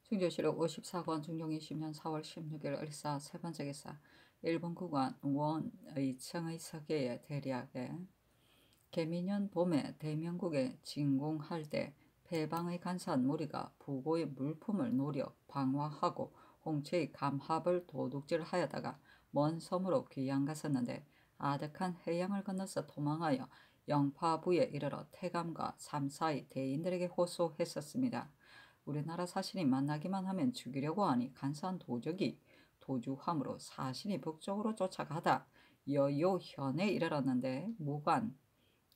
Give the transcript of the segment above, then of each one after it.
충주시로 54권 중종 20년 4월 16일 을사 세 번째 기사 일본 구간 원의 청의 서계의 대략에 개미년 봄에 대명국에 진공할 때 패방의 간사한 무리가 부고의 물품을 노려 방화하고 홍채의 감합을 도둑질하여다가 먼 섬으로 귀양 갔었는데 아득한 해양을 건너서 도망하여 영파부에 이르러 태감과 삼사의 대인들에게 호소했었습니다. 우리나라 사신이 만나기만 하면 죽이려고 하니 간사한 도적이 도주함으로 사신이 북쪽으로 쫓아가다 여요현에 이르렀는데 무관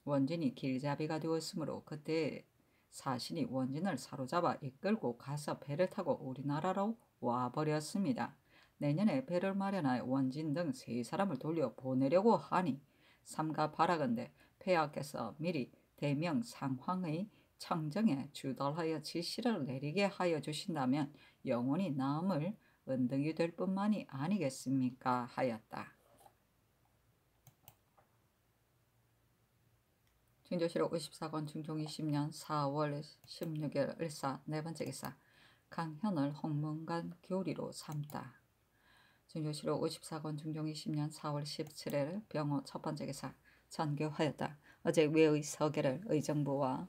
원진이 길잡이가 되었으므로 그때 사신이 원진을 사로잡아 이끌고 가서 배를 타고 우리나라로 와버렸습니다. 내년에 배를 마련하여 원진 등 세 사람을 돌려 보내려고 하니 삼가 바라건대 폐하께서 미리 대명 상황의 청정에 주달하여 지시를 내리게 하여 주신다면 영원히 남을 은등이 될 뿐만이 아니겠습니까 하였다. 충주시록 54권 중종 20년 4월 16일 을사 네 번째 기사 강현을 홍문관 교리로 삼다. 충주시록 54권 중종 20년 4월 17일 병호 첫 번째 기사 전교하였다. 어제 외의 서계를 의정부와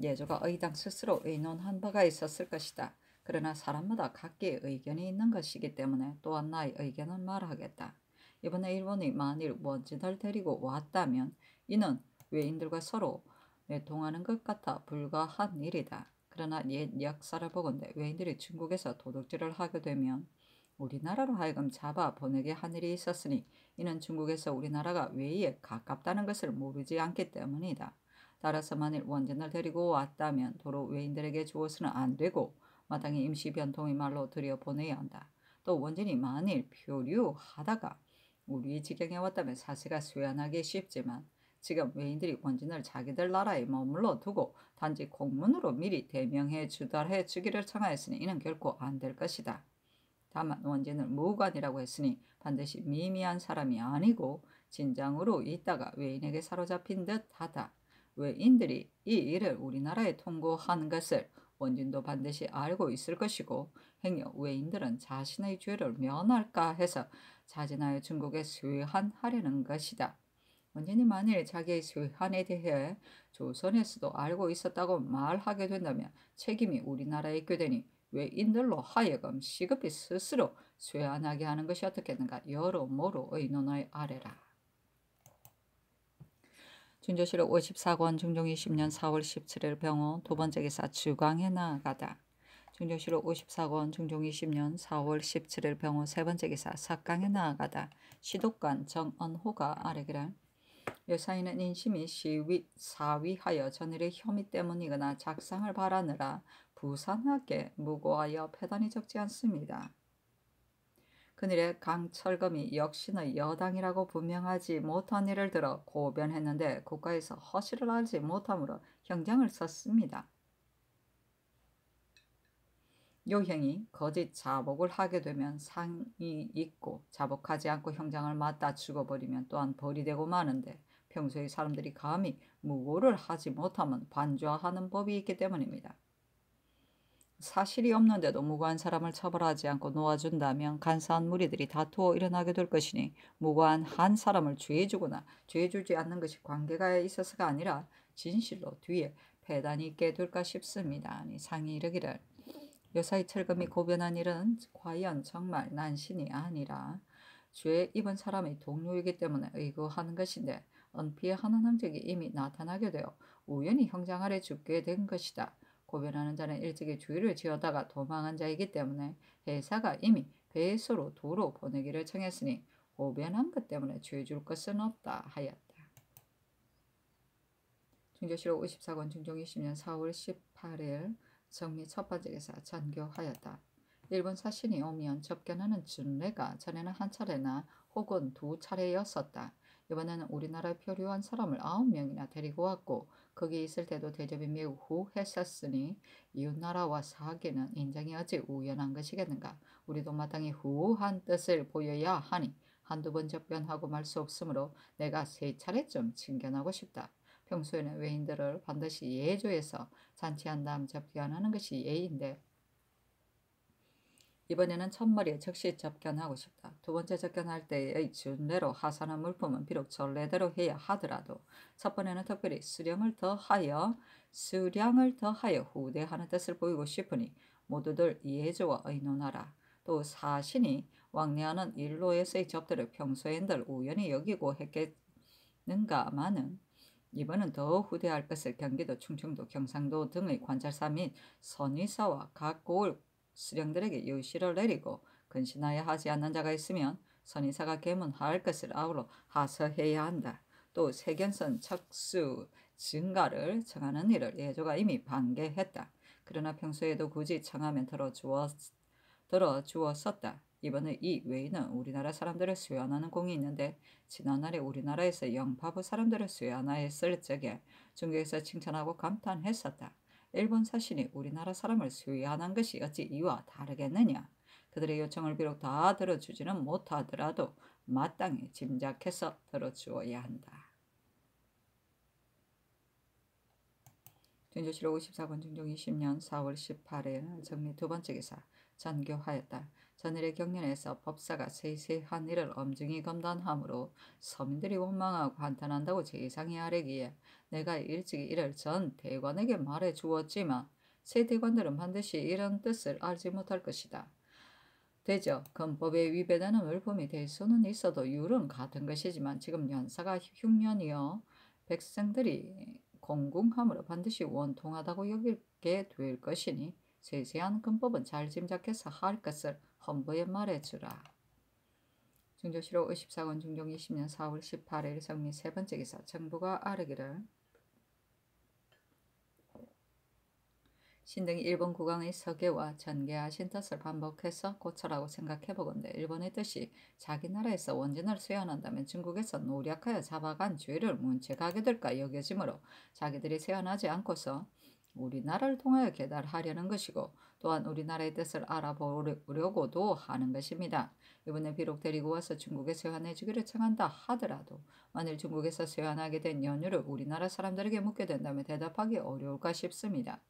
예조가 의당 스스로 의논한 바가 있었을 것이다. 그러나 사람마다 각기의 의견이 있는 것이기 때문에 또한 나의 의견은 말하겠다. 이번에 일본이 만일 원진을 데리고 왔다면 이는 외인들과 서로 내통하는 것 같아 불가한 일이다. 그러나 옛 역사를 보건대 외인들이 중국에서 도둑질을 하게 되면 우리나라로 하여금 잡아 보내게 한 일이 있었으니 이는 중국에서 우리나라가 외에 가깝다는 것을 모르지 않기 때문이다. 따라서 만일 원진을 데리고 왔다면 도로 외인들에게 주어서는 안 되고 마땅히 임시 변통의 말로 들여보내야 한다. 또 원진이 만일 표류하다가 우리 지경에 왔다면 사세가 수연하기 쉽지만 지금 외인들이 원진을 자기들 나라에 머물러 두고 단지 공문으로 미리 대명해 주달해 주기를 청하였으니 이는 결코 안 될 것이다. 다만 원진을 무관이라고 했으니 반드시 미미한 사람이 아니고 진장으로 있다가 외인에게 사로잡힌 듯하다. 외인들이 이 일을 우리나라에 통고한 것을 원진도 반드시 알고 있을 것이고 행여 외인들은 자신의 죄를 면할까 해서 자진하여 중국에 수환하려는 것이다. 원진이 만일 자기의 수환에 대해 조선에서도 알고 있었다고 말하게 된다면 책임이 우리나라에 있게 되니 외인들로 하여금 시급히 스스로 쇠안하게 하는 것이 어떻겠는가 여러모로 의논을 아래라. 준조실록 54권 중종 20년 4월 17일 병호 두 번째 기사 주광에 나아가다. 중조실록 54권 중종 20년 4월 17일 병호 세 번째 기사 삭강에 나아가다. 시독관 정언호가 아뢰기를 여사인은 인심이 사위하여 전일의 혐의 때문이거나 작상을 바라느라 부산하게 무고하여 패단이 적지 않습니다. 그늘에 강철검이 역신의 여당이라고 분명하지 못한 일을 들어 고변했는데 국가에서 허실을 알지 못하므로 형장을 썼습니다. 요형이 거짓 자복을 하게 되면 상이 있고 자복하지 않고 형장을 맞다 죽어버리면 또한 벌이 되고 마는데 평소에 사람들이 감히 무고를 하지 못하면 반주하는 법이 있기 때문입니다. 사실이 없는데도 무고한 사람을 처벌하지 않고 놓아준다면 간사한 무리들이 다투어 일어나게 될 것이니 무고한 한 사람을 죄주거나 죄주지 않는 것이 관계가 있어서가 아니라 진실로 뒤에 배단이 있게 될까 싶습니다. 아니 상이 이르기를 여사의 철검이 고변한 일은 과연 정말 난신이 아니라 죄 입은 사람의 동료이기 때문에 의거하는 것인데 은폐하는 흔적이 이미 나타나게 되어 우연히 형장 아래 죽게 된 것이다. 고변하는 자는 일찍이 주의를 지어다가 도망한 자이기 때문에 회사가 이미 배수로 도로 보내기를 청했으니 고변한 것 때문에 죄 줄 것은 없다 하였다. 중조실록 54권 중종 20년 4월 18일 정미 첫 번째 기사 전교하였다. 일본 사신이 오면 접견하는 준례가 전에는 한 차례나 혹은 두 차례였었다. 이번에는 우리나라에 표류한 사람을 9명이나 데리고 왔고 거기 있을 때도 대접이 매우 후했었으니 이웃나라와 사귀는 인정이 어찌 우연한 것이겠는가. 우리도 마땅히 후한 뜻을 보여야 하니 한두 번 접견하고 말 수 없으므로 내가 3차례쯤 칭견하고 싶다. 평소에는 외인들을 반드시 예조해서 잔치한 다음 접견하는 것이 예인데 이번에는 첫머리에 즉시 접견하고 싶다. 두 번째 접견할 때의 준례로 하산한 물품은 비록 전례대로 해야 하더라도 첫 번에는 특별히 수량을 더하여 후대하는 뜻을 보이고 싶으니 모두들 예조와 의논하라. 또 사신이 왕래하는 일로에서의 접대를 평소엔들 우연히 여기고 했겠는가마는 이번은 더 후대할 것을 경기도, 충청도, 경상도 등의 관찰사 및 선의사와 각 고을 수령들에게 유시를 내리고 근신하여 하지 않는 자가 있으면 선의사가 계문할 것을 아울러 하서해야 한다. 또 세견선 척수 증가를 청하는 일을 예조가 이미 반개했다. 그러나 평소에도 굳이 청하면 들어주었었다. 이번에 이 외에는 우리나라 사람들을 수연하는 공이 있는데 지난날에 우리나라에서 영파부 사람들을 수연하였을 적에 중국에서 칭찬하고 감탄했었다. 일본 사신이 우리나라 사람을 수연한 것이 어찌 이와 다르겠느냐. 그들의 요청을 비록 다 들어주지는 못하더라도 마땅히 짐작해서 들어주어야 한다. 준조실록 54권 중종 20년 4월 18일 정미 두 번째 기사 전교하였다. 전일의 경연에서 법사가 세세한 일을 엄중히 검단하므로 서민들이 원망하고 한탄한다고 제상이 아뢰기에 내가 일찍이 이를 전 대관에게 말해 주었지만 새 대관들은 반드시 이런 뜻을 알지 못할 것이다. 되죠. 건법에 위배되는 물품이 될 수는 있어도 율은 같은 것이지만 지금 연사가 흉년이여 백성들이 공궁함으로 반드시 원통하다고 여기게 될 것이니 세세한 근법은 잘 짐작해서 할 것을 헌부에 말해주라. 중조실록 54권 중종 20년 4월 18일 성미 세 번째 기사 정부가 아뢰기를 신등이 일본 국왕의 서계와 전개하신 뜻을 반복해서 고쳐라고 생각해보건대 일본의 뜻이 자기 나라에서 원진을 수연한다면 중국에서 노력하여 잡아간 죄를 문책하게 될까 여겨지므로 자기들이 세연하지 않고서 우리나라를 통하여 계달하려는 것이고 또한 우리나라의 뜻을 알아보려고도 하는 것입니다. 이번에 비록 데리고 와서 중국에 세환해주기를 청한다 하더라도 만일 중국에서 세환하게 된 연유를 우리나라 사람들에게 묻게 된다면 대답하기 어려울까 싶습니다.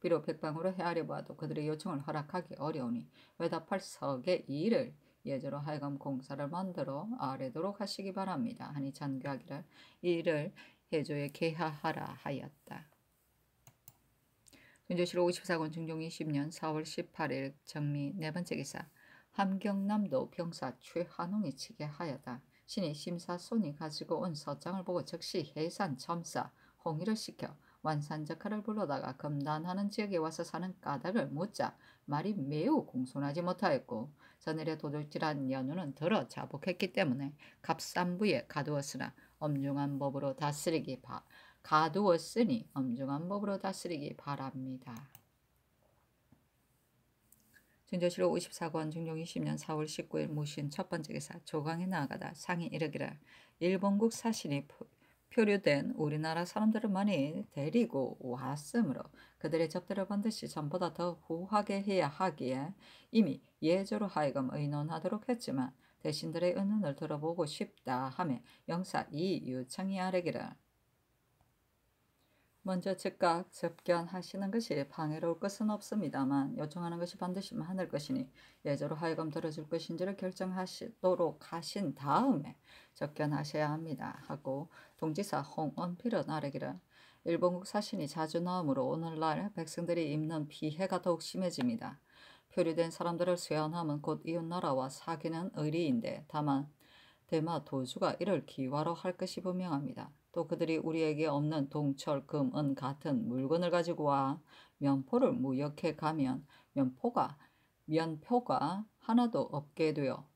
비록 백방으로 헤아려 봐도 그들의 요청을 허락하기 어려우니 외답할 석의 일을 예조로 하여금 공사를 만들어 아뢰도록 하시기 바랍니다. 하니 전교하기를 이를 해조에 개하하라 하였다. 준조실록 54권 중종 20년 4월 18일 정미 네 번째 기사 함경남도 병사 최한웅이 치게 하였다. 신이 심사손이 가지고 온 서장을 보고 즉시 해산 첨사 홍의를 시켜 완산적하를 불러다가 검단하는 지역에 와서 사는 까닭을 묻자 말이 매우 공손하지 못하였고 전일에 도둑질한 연우는 들어 자복했기 때문에 갑산부에 가두었으니 엄중한 법으로 다스리기 바랍니다. 준조실록 54권 중종 20년 4월 19일 무신 첫 번째 기사 조강에 나아가다 상이 이르기를 일본국 사신이 표류된 우리나라 사람들을 많이 데리고 왔으므로 그들의 접대를 반드시 전보다 더 후하게 해야 하기에 이미 예조로 하여금 의논하도록 했지만 대신들의 의논을 들어보고 싶다 하며 영사 이유청이 아뢰기를 먼저 즉각 접견하시는 것이 방해로울 것은 없습니다만 요청하는 것이 반드시 많을 것이니 예조로 하여금 들어줄 것인지를 결정하시도록 하신 다음에 접견하셔야 합니다. 하고 동지사 홍언필은 아뢰기를 일본국 사신이 자주 나오므로 오늘날 백성들이 입는 피해가 더욱 심해집니다. 표류된 사람들을 수연함은 곧 이웃나라와 사귀는 의리인데 다만 대마 도주가 이를 기화로 할 것이 분명합니다. 또 그들이 우리에게 없는 동철, 금, 은 같은 물건을 가지고 와 면포를 무역해 가면 면포가 하나도 없게 되어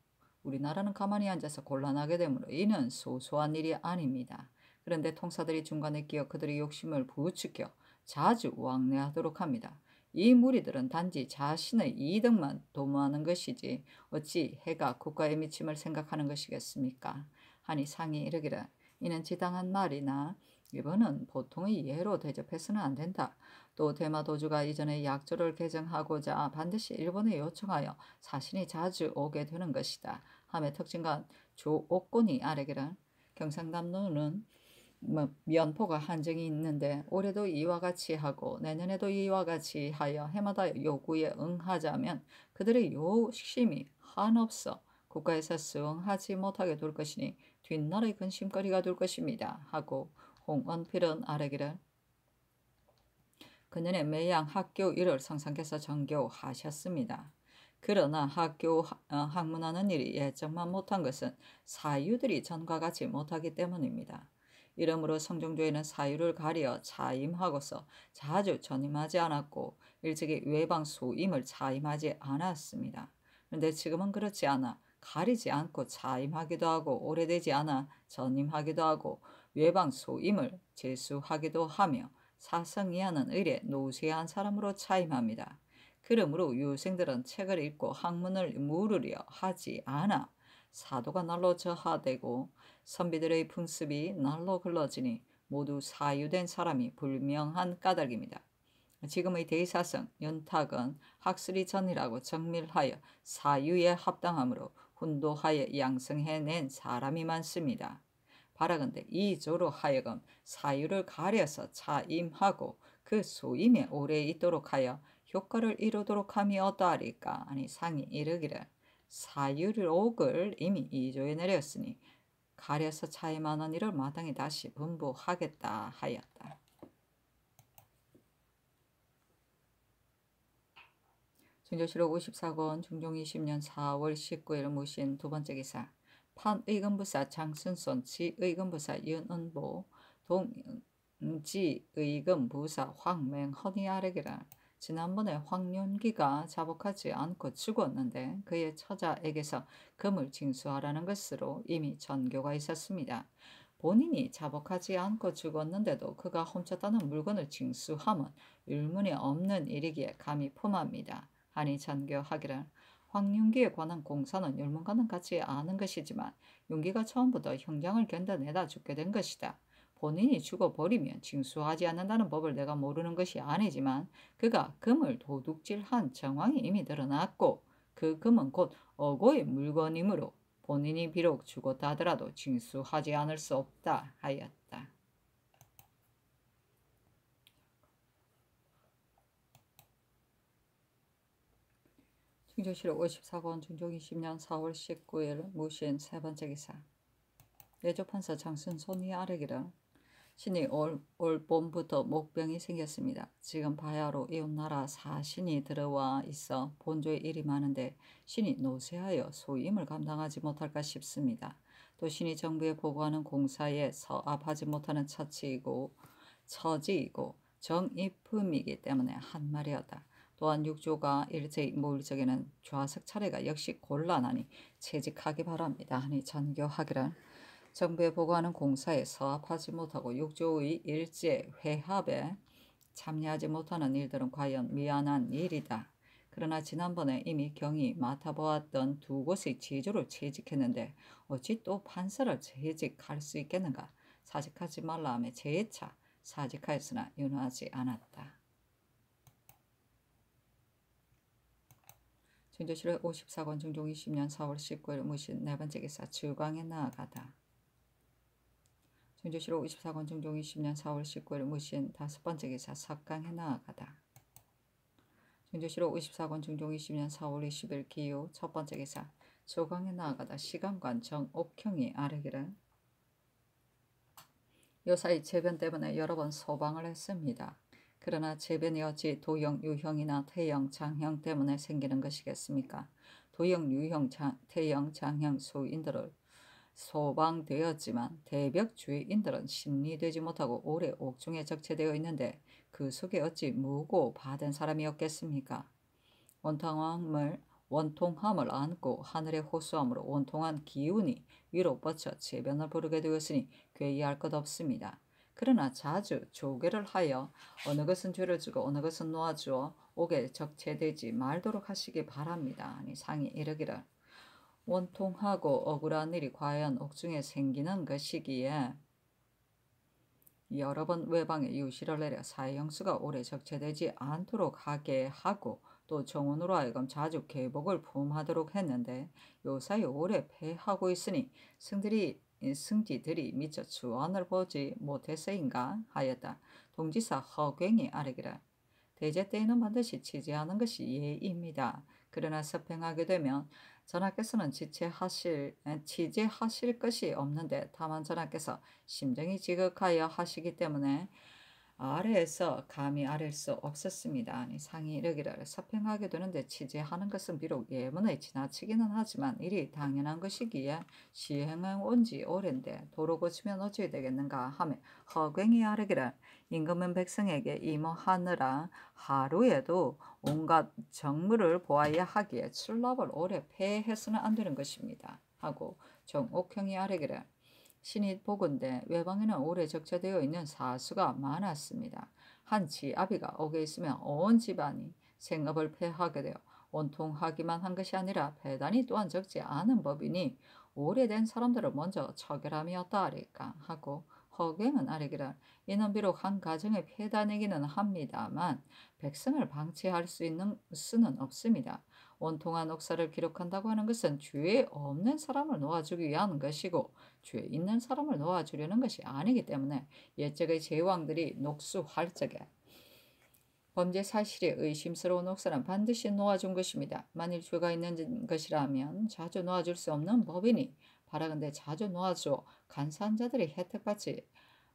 우리나라는 가만히 앉아서 곤란하게 되므로 이는 소소한 일이 아닙니다. 그런데 통사들이 중간에 끼어 그들의 욕심을 부추겨 자주 왕래하도록 합니다. 이 무리들은 단지 자신의 이득만 도모하는 것이지 어찌 해가 국가에 미침을 생각하는 것이겠습니까? 하니 상이 이르기를 이는 지당한 말이나 이번은 보통의 예로 대접해서는 안 된다. 또 대마도주가 이전에 약조를 개정하고자 반드시 일본에 요청하여 사신이 자주 오게 되는 것이다. 하며 특징관 조옥곤이 아뢰기를 경상남도는 면포가 한정이 있는데 올해도 이와 같이 하고 내년에도 이와 같이 하여 해마다 요구에 응하자면 그들의 욕심이 한없어 국가에서 수응하지 못하게 될 것이니 뒷날의 근심거리가 될 것입니다. 하고 홍원필은 아뢰기를 그년의 매양 학교 일을 성상께서 정교하셨습니다. 그러나 학문하는 일이 예정만 못한 것은 사유들이 전과 같이 못하기 때문입니다. 이러므로 성종조에는 사유를 가려 차임하고서 자주 전임하지 않았고 일찍이 외방 소임을 차임하지 않았습니다. 그런데 지금은 그렇지 않아 가리지 않고 차임하기도 하고 오래되지 않아 전임하기도 하고 외방 소임을 제수하기도 하며 사성이하는 일에 노쇠한 사람으로 차임합니다. 그러므로 유생들은 책을 읽고 학문을 물으려 하지 않아 사도가 날로 저하되고 선비들의 풍습이 날로 글러지니 모두 사유된 사람이 불명한 까닭입니다. 지금의 대사성, 윤탁은 학술이 전이라고 정밀하여 사유에 합당하므로 훈도하여 양성해낸 사람이 많습니다. 바라건대 이조로 하여금 사유를 가려서 차임하고 그 소임에 오래 있도록 하여 효과를 이루도록 함이 어떠하리까. 아니 상이 이르기를 사유를 옥을 이미 이조에 내렸으니 가려서 차임하는 일을 마땅히 다시 분부하겠다 하였다. 중조실록 54권 중종 20년 4월 19일 무신 두 번째 기사 판의금부사 장순손 지의금부사 윤은보 동지의금부사 황맹헌이 아뢰기라 지난번에 황윤기가 자복하지 않고 죽었는데 그의 처자에게서 금을 징수하라는 것으로 이미 전교가 있었습니다. 본인이 자복하지 않고 죽었는데도 그가 훔쳤다는 물건을 징수함은 율문이 없는 일이기에 감히 품합니다. 하니 전교하기를 황윤기에 관한 공사는 율문과는 같지 않은 것이지만 윤기가 처음부터 형량을 견뎌내다 죽게 된 것이다. 본인이 죽어버리면 징수하지 않는다는 법을 내가 모르는 것이 아니지만 그가 금을 도둑질한 정황이 이미 드러났고 그 금은 곧 어고의 물건이므로 본인이 비록 죽었다 하더라도 징수하지 않을 수 없다 하였다. 중조실록 54권 중종 20년 4월 19일 무신 세 번째 기사 예조판사 장순손이 아뢰기를 신이 올 봄부터 목병이 생겼습니다. 지금 바야로 이웃나라 사신이 들어와 있어 본조에 일이 많은데 신이 노쇠하여 소임을 감당하지 못할까 싶습니다. 또 신이 정부에 보고하는 공사에 서압하지 못하는 처지이고 정입품이기 때문에 한 말이었다. 또한 육조가 일제히 모일 적에는 좌석 차례가 역시 곤란하니 채직하기 바랍니다. 하니 전교하기를 정부에 보고하는 공사에 서합하지 못하고 육조의 일제 회합에 참여하지 못하는 일들은 과연 미안한 일이다. 그러나 지난번에 이미 경이 맡아보았던 두 곳의 지조를 채직했는데 어찌 또 판사를 채직할 수 있겠는가. 사직하지 말라 하며 재차 사직하였으나 윤하지 않았다. 중조실록 54권 중종 20년 4월 19일 무신 네 번째 기사 주광에 나아가다. 중조실록 54권 중종 20년 4월 19일 무신 다섯 번째 기사 석강에 나아가다. 중조실록 54권 중종 20년 4월 20일 기호 첫 번째 기사 조강에 나아가다. 시간관 정옥형이 아뢰기를 요사이 재변 때문에 여러 번 소방을 했습니다. 그러나 재변이 어찌 도형, 유형이나 태형, 장형 때문에 생기는 것이겠습니까? 도형, 유형, 태형, 장형 소인들을 소방되었지만 대벽 주의인들은 심리되지 못하고 오래 옥중에 적체되어 있는데 그 속에 어찌 무고 받은 사람이 없겠습니까? 원통함을 안고 하늘의 호수함으로 원통한 기운이 위로 뻗쳐 재변을 부르게 되었으니 괴이할 것 없습니다. 그러나 자주 조계를 하여 어느 것은 죄를 주고 어느 것은 놓아주어 옥에 적체되지 말도록 하시기 바랍니다. 아니 상이 이르기를 원통하고 억울한 일이 과연 옥중에 생기는 것이기에 여러 번 외방에 유시를 내려 사형수가 오래 적체되지 않도록 하게 하고 또 정원으로 하여금 자주 계복을 품하도록 했는데 요사이 오래 패하고 있으니 승들이 승지들이 미처 주안을 보지 못해서인가 하였다. 동지사 허경이 아뢰기를 대제 때에는 반드시 취재하는 것이 예의입니다. 그러나 서평하게 되면 전하께서는 취재하실 것이 없는데 다만 전하께서 심정이 지극하여 하시기 때문에 아래에서 감히 아랠 수 없었습니다. 아니 상이 이르기를 서평하게 되는데 취재하는 것은 비록 예문에 지나치기는 하지만 일이 당연한 것이기에 시행해 온 지 오랜데 도로 고치면 어찌 되겠는가 하며 허경이 아뢰기를 임금은 백성에게 임호하느라 하루에도 온갖 정무를 보아야 하기에 출납을 오래 폐해서는 안 되는 것입니다. 하고 정옥형이 아뢰기를 신이 보건대 외방에는 오래 적재되어 있는 사수가 많았습니다. 한 지아비가 옥에 있으면 온 집안이 생업을 폐하게 되어 원통하기만 한 것이 아니라 배단이 또한 적지 않은 법이니 오래된 사람들을 먼저 처결함이었다 하리까 하고 허경은 아뢰기를 이는 비록 한 가정의 폐단이기는 합니다만 백성을 방치할 수 있는 수는 없습니다. 원통한 옥사를 기록한다고 하는 것은 죄 없는 사람을 놓아주기 위한 것이고 죄 있는 사람을 놓아주려는 것이 아니기 때문에 옛적의 제왕들이 녹수할 적에 범죄 사실이 의심스러운 옥사는 반드시 놓아준 것입니다. 만일 죄가 있는 것이라면 자주 놓아줄 수 없는 법이니 바라건대 자주 놓아주어 간사한 자들이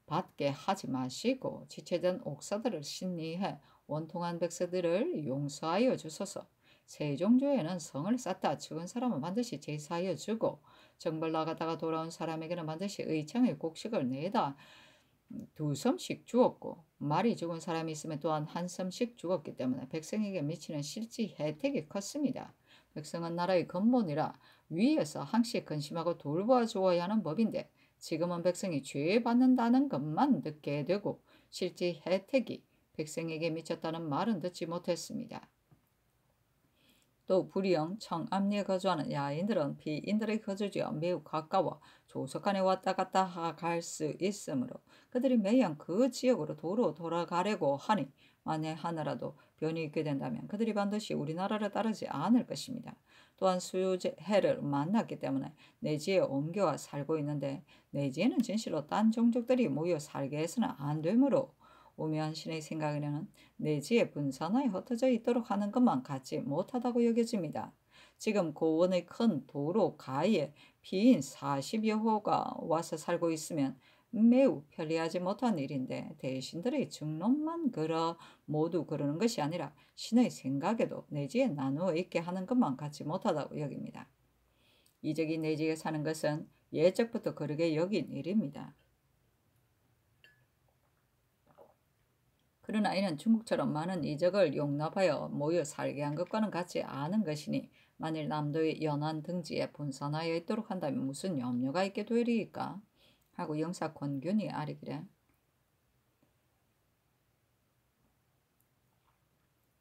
받게 하지 마시고 지체된 옥사들을 신리해 원통한 백성들을 용서하여 주소서. 세종조에는 성을 쌓다 죽은 사람은 반드시 제사하여 주고 정벌 나가다가 돌아온 사람에게는 반드시 의창의 곡식을 내다 2섬씩 주었고 말이 죽은 사람이 있으면 또한 1섬씩 주었기 때문에 백성에게 미치는 실질 혜택이 컸습니다. 백성은 나라의 근본이라 위에서 항시 근심하고 돌보아 주어야 하는 법인데 지금은 백성이 죄 받는다는 것만 듣게 되고 실질 혜택이 백성에게 미쳤다는 말은 듣지 못했습니다. 또 불이영 청암리에 거주하는 야인들은 비인들의 거주지와 매우 가까워 조속간에 왔다 갔다 갈 수 있으므로 그들이 매양 그 지역으로 도로 돌아가려고 하니 만에 하나라도 변이 있게 된다면 그들이 반드시 우리나라를 따르지 않을 것입니다. 또한 수해를 만났기 때문에 내지에 옮겨와 살고 있는데 내지에는 진실로 딴 종족들이 모여 살게 해서는 안 되므로 오묘한 신의 생각에는 내지에 분산하여 흩어져 있도록 하는 것만 같지 못하다고 여겨집니다. 지금 고원의 큰 도로 가에 피인 40여 호가 와서 살고 있으면 매우 편리하지 못한 일인데 대신들의 중론만 모두 그러는 것이 아니라 신의 생각에도 내지에 나누어 있게 하는 것만 같지 못하다고 여깁니다. 이적이 내지에 사는 것은 예적부터 그러게 여긴 일입니다. 그러나 이는 중국처럼 많은 이적을 용납하여 모여 살게 한 것과는 같지 않은 것이니 만일 남도의 연안 등지에 분산하여 있도록 한다면 무슨 염려가 있게 되리이까? 하고 영사 권균이 아뢰기를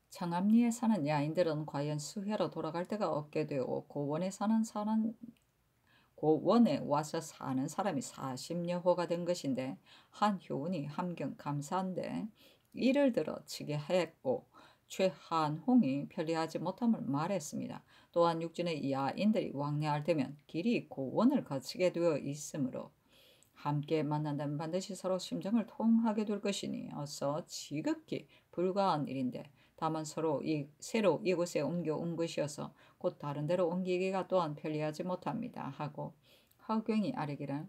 청암리에 사는 야인들은 과연 수해로 돌아갈 데가 없게 되고 고원에 와서 사는 사람이 40여 호가 된 것인데 한 효운이 함경 감사한데 이를 들어 치게 하였고 최한홍이 편리하지 못함을 말했습니다. 또한 육진의 야인들이 왕래할 때면 길이 고원을 거치게 되어 있으므로 함께 만난다면 반드시 서로 심정을 통하게 될 것이니 어서 지극히 불가한 일인데 다만 새로 이곳에 옮겨온 것이어서 곧 다른 데로 옮기기가 또한 편리하지 못합니다. 하고 허경이 아뢰기를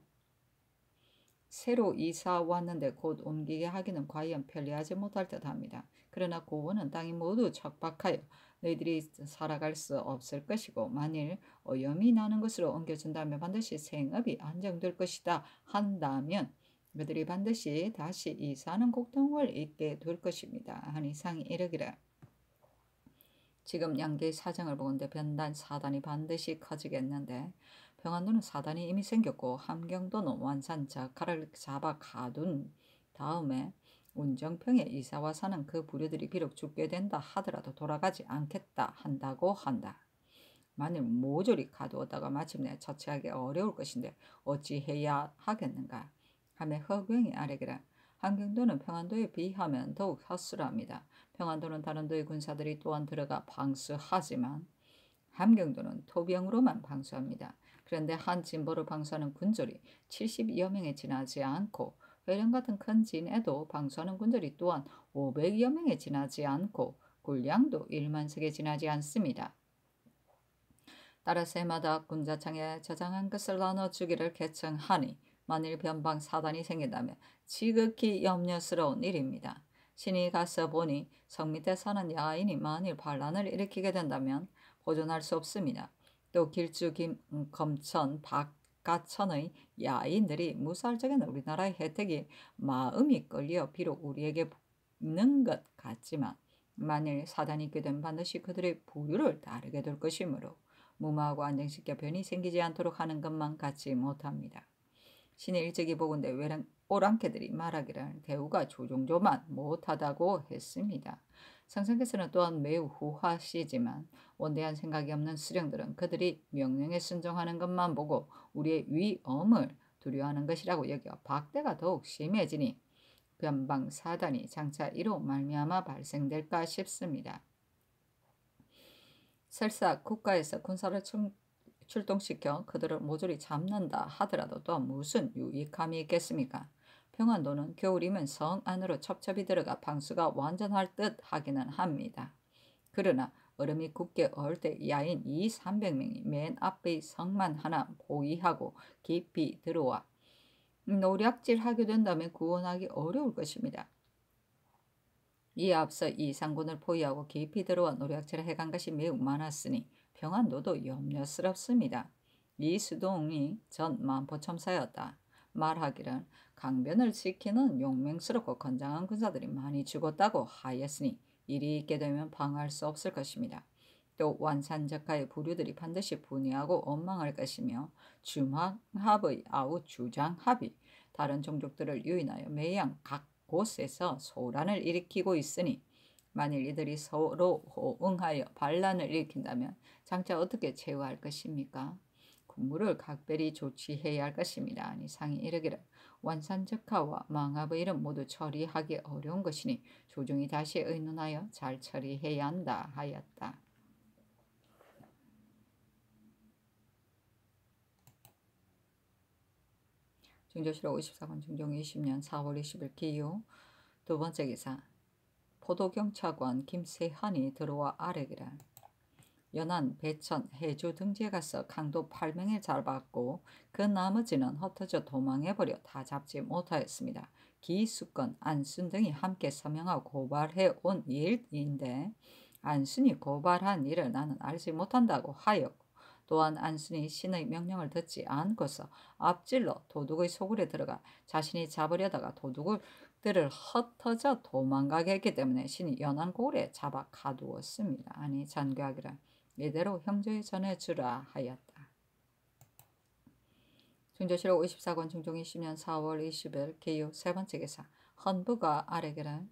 새로 이사 왔는데 곧 옮기게 하기는 과연 편리하지 못할 듯합니다. 그러나 고원은 땅이 모두 척박하여 너희들이 살아갈 수 없을 것이고 만일 오염이 나는 것으로 옮겨준다면 반드시 생업이 안정될 것이다 한다면 그들이 반드시 다시 이사하는 곡통을 잊게 될 것입니다. 하니 상이 이르기를 지금 양계의 사정을 보건대 변단 사단이 반드시 커지겠는데 평안도는 사단이 이미 생겼고 함경도는 완산자 칼을 잡아 가둔 다음에 운정평에 이사와 사는 그 부류들이 비록 죽게 된다 하더라도 돌아가지 않겠다 한다고 한다. 만일 모조리 가두었다가 마침내 처치하기 어려울 것인데 어찌해야 하겠는가 하며 허경이 아뢰기를 함경도는 평안도에 비하면 더욱 허술합니다. 평안도는 다른 도의 군사들이 또한 들어가 방수하지만 함경도는 토병으로만 방수합니다. 그런데 한 진보를 방수하는 군졸이 70여 명에 지나지 않고 회령 같은 큰 진에도 방수하는 군졸이 또한 500여 명에 지나지 않고 군량도 1만 척에 지나지 않습니다. 따라서 해마다 군자창에 저장한 것을 나눠주기를 개청하니 만일 변방 사단이 생긴다면 지극히 염려스러운 일입니다. 신이 가서 보니 성 밑에 사는 야인이 만일 반란을 일으키게 된다면 보존할 수 없습니다. 또 길주 검천 박가천의 야인들이 무사할 적에는 우리나라의 혜택이 마음이 끌려 비록 우리에게 붙는 것 같지만 만일 사단이 있게 되면 반드시 그들의 부류를 따르게 될 것이므로 무마하고 안정시켜 변이 생기지 않도록 하는 것만 갖지 못합니다. 신의 일찍이 보건대 오랑캐들이 말하기를 대우가 조종조만 못하다고 했습니다. 상상께서는 또한 매우 후하시지만 원대한 생각이 없는 수령들은 그들이 명령에 순종하는 것만 보고 우리의 위엄을 두려워하는 것이라고 여겨 박대가 더욱 심해지니 변방사단이 장차 이로 말미암아 발생될까 싶습니다. 설사 국가에서 군사를 출동시켜 그들을 모조리 잡는다 하더라도 또 무슨 유익함이 있겠습니까? 평안도는 겨울이면 성 안으로 첩첩이 들어가 방수가 완전할 듯 하기는 합니다. 그러나 얼음이 굳게 얼 때 야인 200~300명이 맨 앞의 성만 하나 포위하고 깊이 들어와 노략질하게 된다면 구원하기 어려울 것입니다. 이에 앞서 이 상군을 포위하고 깊이 들어와 노략질을 해간 것이 매우 많았으니 평안도도 염려스럽습니다. 이수동이 전 만포첨사였다. 말하기를 강변을 지키는 용맹스럽고 건장한 군사들이 많이 죽었다고 하였으니 일이 있게 되면 방어할 수 없을 것입니다. 또 완산적하의 부류들이 반드시 분해하고 원망할 것이며 주망합의 아우 주장합이 다른 종족들을 유인하여 매양 각 곳에서 소란을 일으키고 있으니 만일 이들이 서로 호응하여 반란을 일으킨다면 장차 어떻게 제어할 것입니까? 군무를 각별히 조치해야 할 것입니다. 아니 상이 이르기를 완산적하와 망합의 일은 모두 처리하기 어려운 것이니 조정이 다시 의논하여 잘 처리해야 한다 하였다. 중조실록 54권 중종 20년 4월 20일 기요 두 번째 기사 포도경차관 김세한이 들어와 아뢰기를 연안, 배천, 해주 등지에 가서 강도 8명을 잡았고 그 나머지는 흩어져 도망해버려 다 잡지 못하였습니다. 기수건, 안순 등이 함께 서명하고 고발해 온 일인데 안순이 고발한 일을 나는 알지 못한다고 하였고 또한 안순이 신의 명령을 듣지 않고서 앞질러 도둑의 소굴에 들어가 자신이 잡으려다가 도둑들을 흩어져 도망가게 했기 때문에 신이 연안고을에 잡아 가두었습니다. 아니 잔교하기를 이대로 형제에 전해주라 하였다. 중조실록 54권 중종 20년 4월 20일 기유 세 번째 기사 헌부가 아뢰기를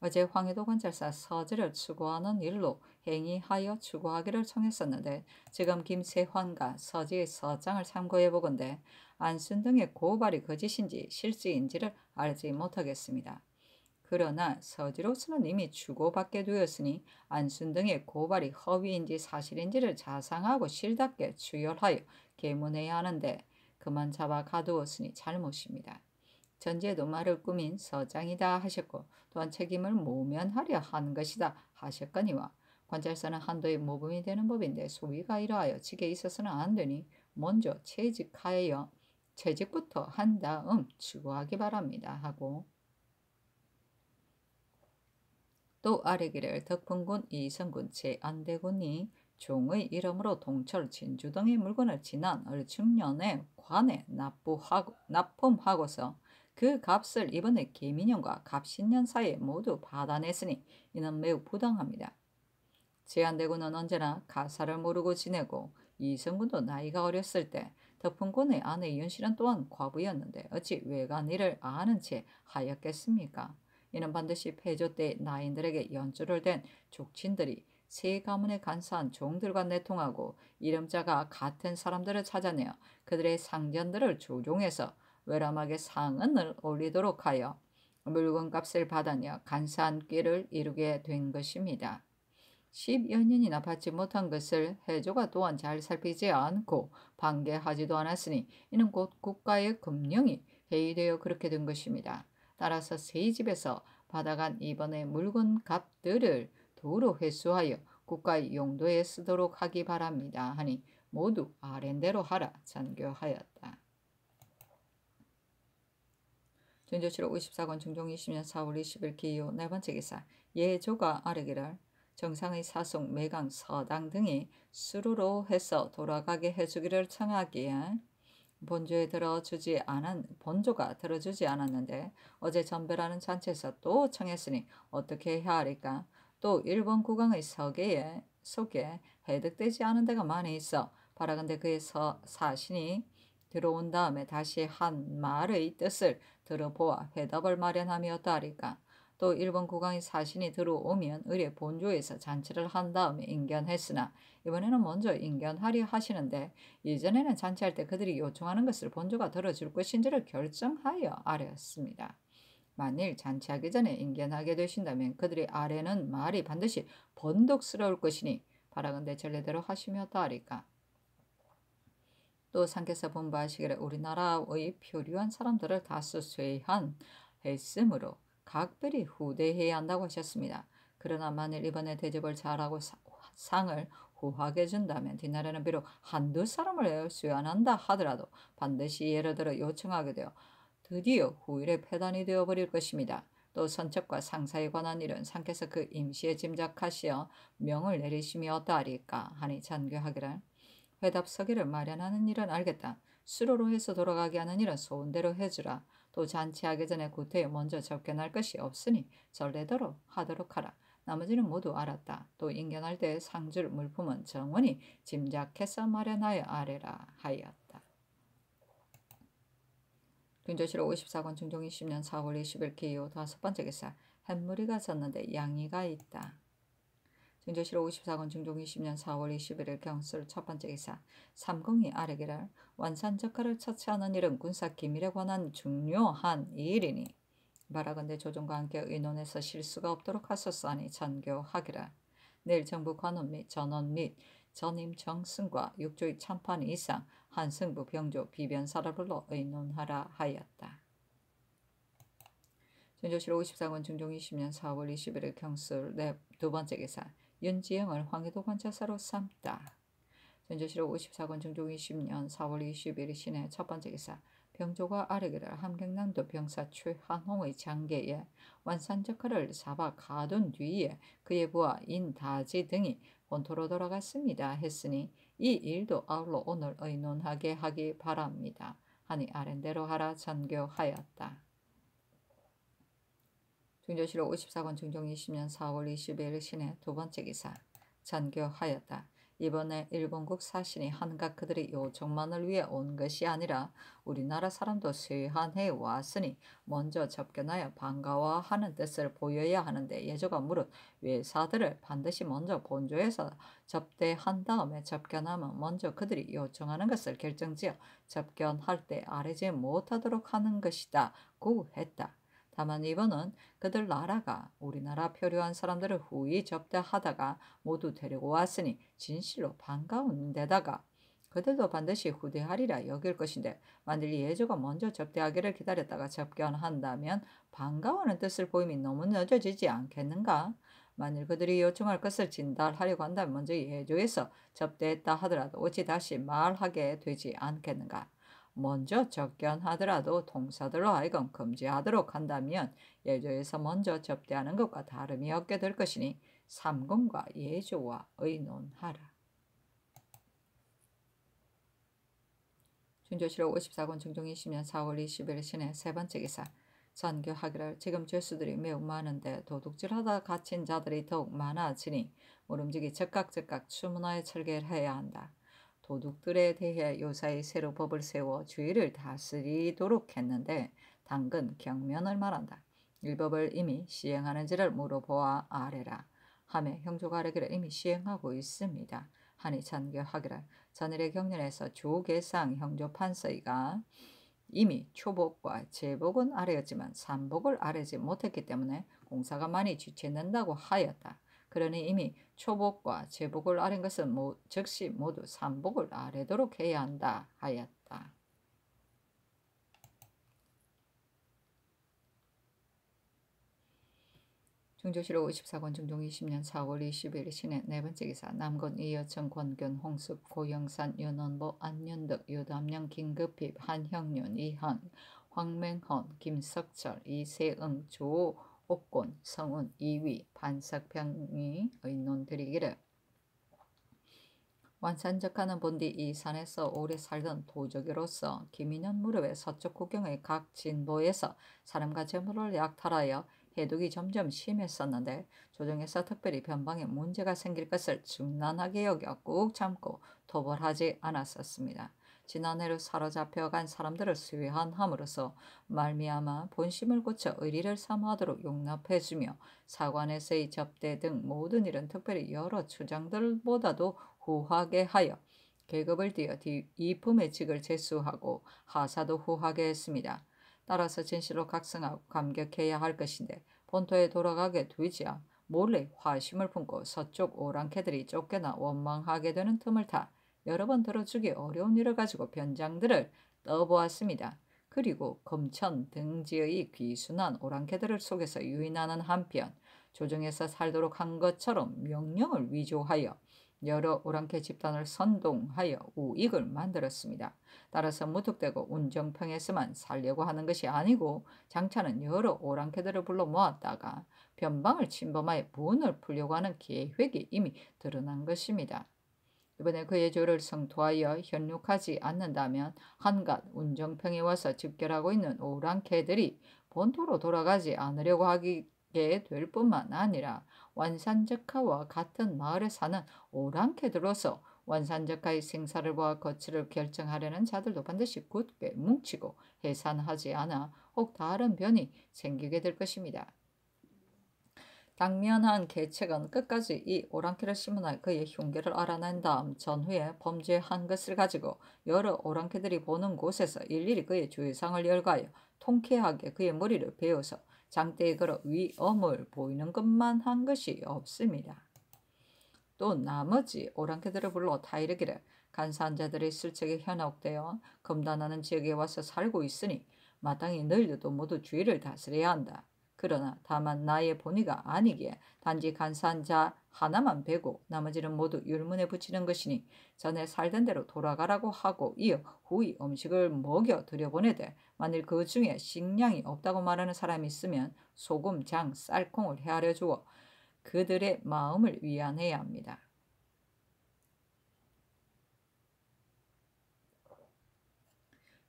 어제 황해도 관찰사 서지를 추구하는 일로 행위하여 추구하기를 청했었는데 지금 김세환과 서지의 서장을 참고해보건대 안순 등의 고발이 거짓인지 실지인지를 알지 못하겠습니다. 그러나 서지로서는 이미 주고받게 되었으니 안순 등의 고발이 허위인지 사실인지를 자상하고 실답게 추열하여 계문해야 하는데 그만 잡아 가두었으니 잘못입니다. 전제도 말을 꾸민 서장이다 하셨고 또한 책임을 모면하려 한 것이다 하셨거니와 관찰사는 한도의 모범이 되는 법인데 소위가 이러하여 직에 있어서는 안 되니 먼저 채직부터 한 다음 추구하기 바랍니다 하고 또 아뢰기를 덕풍군 이성군 제안대군이 종의 이름으로 동철 진주 등의 물건을 지난 을충년에 관에 납품하고서 그 값을 이번에 계민년과 갑신년 사이에 모두 받아냈으니 이는 매우 부당합니다. 제안대군은 언제나 가사를 모르고 지내고 이성군도 나이가 어렸을 때 덕풍군의 아내 이윤실은 또한 과부였는데 어찌 외간 일을 아는 채 하였겠습니까? 이는 반드시 폐조 때 나인들에게 연주를 댄 족친들이 세 가문에 간사한 종들과 내통하고 이름자가 같은 사람들을 찾아내어 그들의 상전들을 조종해서 외람하게 상은을 올리도록 하여 물건값을 받아내어 간사한 꾀를 이루게 된 것입니다. 10여 년이나 받지 못한 것을 해조가 또한 잘 살피지 않고 반개하지도 않았으니 이는 곧 국가의 금령이 해이되어 그렇게 된 것입니다. 따라서 세집에서 받아간 이번의 물건 값들을 도로 회수하여 국가의 용도에 쓰도록 하기 바랍니다. 하니 모두 아랜대로 하라 잔교하였다. 전조실록 54권 중종 20년 4월 20일 기요 네 번째 기사 예조가 아뢰기를 정상의 사속 매강 서당 등이 수루로 해서 돌아가게 해주기를 청하기에 본조가 들어주지 않았는데 어제 전별하는 잔치에서 또 청했으니 어떻게 해야 하리까? 또 일본 국왕의 속에 해득되지 않은 데가 많이 있어 바라건대 그의 사신이 들어온 다음에 다시 한 말의 뜻을 들어보아 회답을 마련하며 어떠하리까? 또 일본 국왕의 사신이 들어오면 의례 본조에서 잔치를 한 다음에 인견했으나 이번에는 먼저 인견하려 하시는데 이전에는 잔치할 때 그들이 요청하는 것을 본조가 들어줄 것인지를 결정하여 아뢰었습니다. 만일 잔치하기 전에 인견하게 되신다면 그들이 아뢰는 말이 반드시 번독스러울 것이니 바라건대 전례대로 하시며 어떠하리까? 또 상께서 본바하시기를 우리나라의 표류한 사람들을 다수 쇠한했으므로 각별히 후대해야 한다고 하셨습니다. 그러나 만일 이번에 대접을 잘하고 상을 후하게 준다면 뒷날에는 비록 한두 사람을 수연한다 하더라도 반드시 예를 들어 요청하게 되어 드디어 후일에 폐단이 되어버릴 것입니다. 또 선첩과 상사에 관한 일은 상께서 그 임시에 짐작하시어 명을 내리시며 어떠하리까 하니 잔교하기를 회답서기를 마련하는 일은 알겠다. 수로로 해서 돌아가게 하는 일은 소원대로 해주라. 또 잔치하기 전에 구태에 먼저 접견할 것이 없으니 전례대로 하도록 하라. 나머지는 모두 알았다. 또 인견할 때 상줄 물품은 정원이 짐작해서 마련하여 아래라 하였다. 중조실록 54권 중종 20년 4월 20일 기호 5번째 기사 햇무리가 졌는데 양이가 있다. 중조실록 54권 중종 20년 4월 21일 경술 첫 번째 기사 삼공이 아뢰기를 원산적화를 처치하는 일은 군사 기밀에 관한 중요한 일이니 바라건대 조정과 함께 의논해서 실수가 없도록 하소서하니 전교하기를 내일 정부 관원 및 전원 및 전임 정승과 육조의 참판 이상 한승부 병조 비변사를 불러 의논하라 하였다. 전조실록 54권 중종 20년 4월 21일 경술 두 번째 기사 윤지영을 황해도 관찰사로 삼다. 전조실록 54권 중종 20년 4월 21일 신해 첫 번째 기사 병조가 아뢰기를 함경남도 병사 최한홍의 장계에 완산적화를 잡아 가둔 뒤에 그의 부하 인다지 등이 본토로 돌아갔습니다 했으니 이 일도 아울러 오늘 의논하게 하기 바랍니다. 하니 아랜대로 하라 전교하였다. 중조실록 54권 중종 20년 4월 22일 신해 두 번째 기사 전교하였다. 이번에 일본국 사신이 한갓 그들의 요청만을 위해 온 것이 아니라 우리나라 사람도 쇠한해 왔으니 먼저 접견하여 반가워하는 뜻을 보여야 하는데 예조가 무릇 외사들을 반드시 먼저 본조에서 접대한 다음에 접견하면 먼저 그들이 요청하는 것을 결정지어 접견할 때 아뢰지 못하도록 하는 것이다 고 했다. 다만 이번은 그들 나라가 우리나라 표류한 사람들을 후히 접대하다가 모두 데리고 왔으니 진실로 반가운 데다가 그들도 반드시 후대하리라 여길 것인데 만일 예조가 먼저 접대하기를 기다렸다가 접견한다면 반가워하는 뜻을 보임이 너무 늦어지지 않겠는가? 만일 그들이 요청할 것을 진달하려고 한다면 먼저 예조에서 접대했다 하더라도 어찌 다시 말하게 되지 않겠는가? 먼저 접견하더라도 통사들로 하여금 금지하도록 한다면 예조에서 먼저 접대하는 것과 다름이 없게 될 것이니 삼공과 예조와 의논하라. 중조실록 54권 중종 20년 4월 20일 신해 세 번째 기사 전교하기를 지금 죄수들이 매우 많은데 도둑질하다 갇힌 자들이 더욱 많아지니 모름지기 즉각 추문하여 철개를 해야 한다. 도둑들에 대해 요사이 새로 법을 세워 주의를 다스리도록 했는데 당근 경면을 말한다. 이 법을 이미 시행하는지를 물어보아 아뢰라. 하며 형조가 아뢰기를 이미 시행하고 있습니다. 하니 전교하기를 전일의 경륜에서 조계상 형조 판서이가 이미 초복과 제복은 아뢰었지만 삼복을 아뢰지 못했기 때문에 공사가 많이 지체된다고 하였다. 그러니 이미 초복과 제복을 아랜 것은 즉시 모두 삼복을 아래도록 해야 한다 하였다. 중조실록 54권 중종 20년 4월 20일 신해 네 번째 기사 남건 이여청 권견 홍숙 고영산 윤원보 안윤덕 유담령 김급힙 한형윤 이한 황맹헌 김석철 이세응 조옥곤 성운 이위 반석평이 의논드리기를 완산적하는 본디 이 산에서 오래 살던 도적이로서 김인현 무렵에 서쪽 국경의 각 진보에서 사람과 재물을 약탈하여 해독이 점점 심했었는데 조정에서 특별히 변방에 문제가 생길 것을 중난하게 여겨 꾹 참고 토벌하지 않았었습니다. 지난해로 사로잡혀간 사람들을 수해함으로써 말미암아 본심을 고쳐 의리를 삼하도록 용납해주며 사관에서의 접대 등 모든 일은 특별히 여러 추장들보다도 후하게 하여 계급을 띄어 이품의 직을 제수하고 하사도 후하게 했습니다. 따라서 진실로 각성하고 감격해야 할 것인데 본토에 돌아가게 되지야 몰래 화심을 품고 서쪽 오랑캐들이 쫓겨나 원망하게 되는 틈을 타 여러 번 들어주기 어려운 일을 가지고 변장들을 떠보았습니다. 그리고 금천 등지의 귀순한 오랑캐들을 속에서 유인하는 한편 조정에서 살도록 한 것처럼 명령을 위조하여 여러 오랑캐 집단을 선동하여 우익을 만들었습니다. 따라서 무턱대고 운정평에서만 살려고 하는 것이 아니고 장차는 여러 오랑캐들을 불러 모았다가 변방을 침범하여 분을 풀려고 하는 계획이 이미 드러난 것입니다. 이번에 그의 조를 성토하여 현육하지 않는다면 한갓 운정평에 와서 집결하고 있는 오랑캐들이 본토로 돌아가지 않으려고 하게 될 뿐만 아니라 완산적하와 같은 마을에 사는 오랑캐들로서 완산적하의 생사를 거취를 결정하려는 자들도 반드시 굳게 뭉치고 해산하지 않아 혹 다른 변이 생기게 될 것입니다. 당면한 계책은 끝까지 이 오랑캐를 심문하여 그의 흉계를 알아낸 다음 전후에 범죄한 것을 가지고 여러 오랑캐들이 보는 곳에서 일일이 그의 주의상을 열거하여 통쾌하게 그의 머리를 베어서 장대에 걸어 위엄을 보이는 것만 한 것이 없습니다. 또 나머지 오랑캐들을 불러 타이르기를 간사한 자들이 슬쩍에 현혹되어 금단하는 지역에 와서 살고 있으니 마땅히 너희들도 모두 주의를 다스려야 한다. 그러나 다만 나의 본의가 아니기에 단지 간사한 자 하나만 베고 나머지는 모두 율문에 붙이는 것이니 전에 살던 대로 돌아가라고 하고 이어 후이 음식을 먹여 들여보내되 만일 그 중에 식량이 없다고 말하는 사람이 있으면 소금, 장, 쌀콩을 헤아려 주어 그들의 마음을 위안해야 합니다.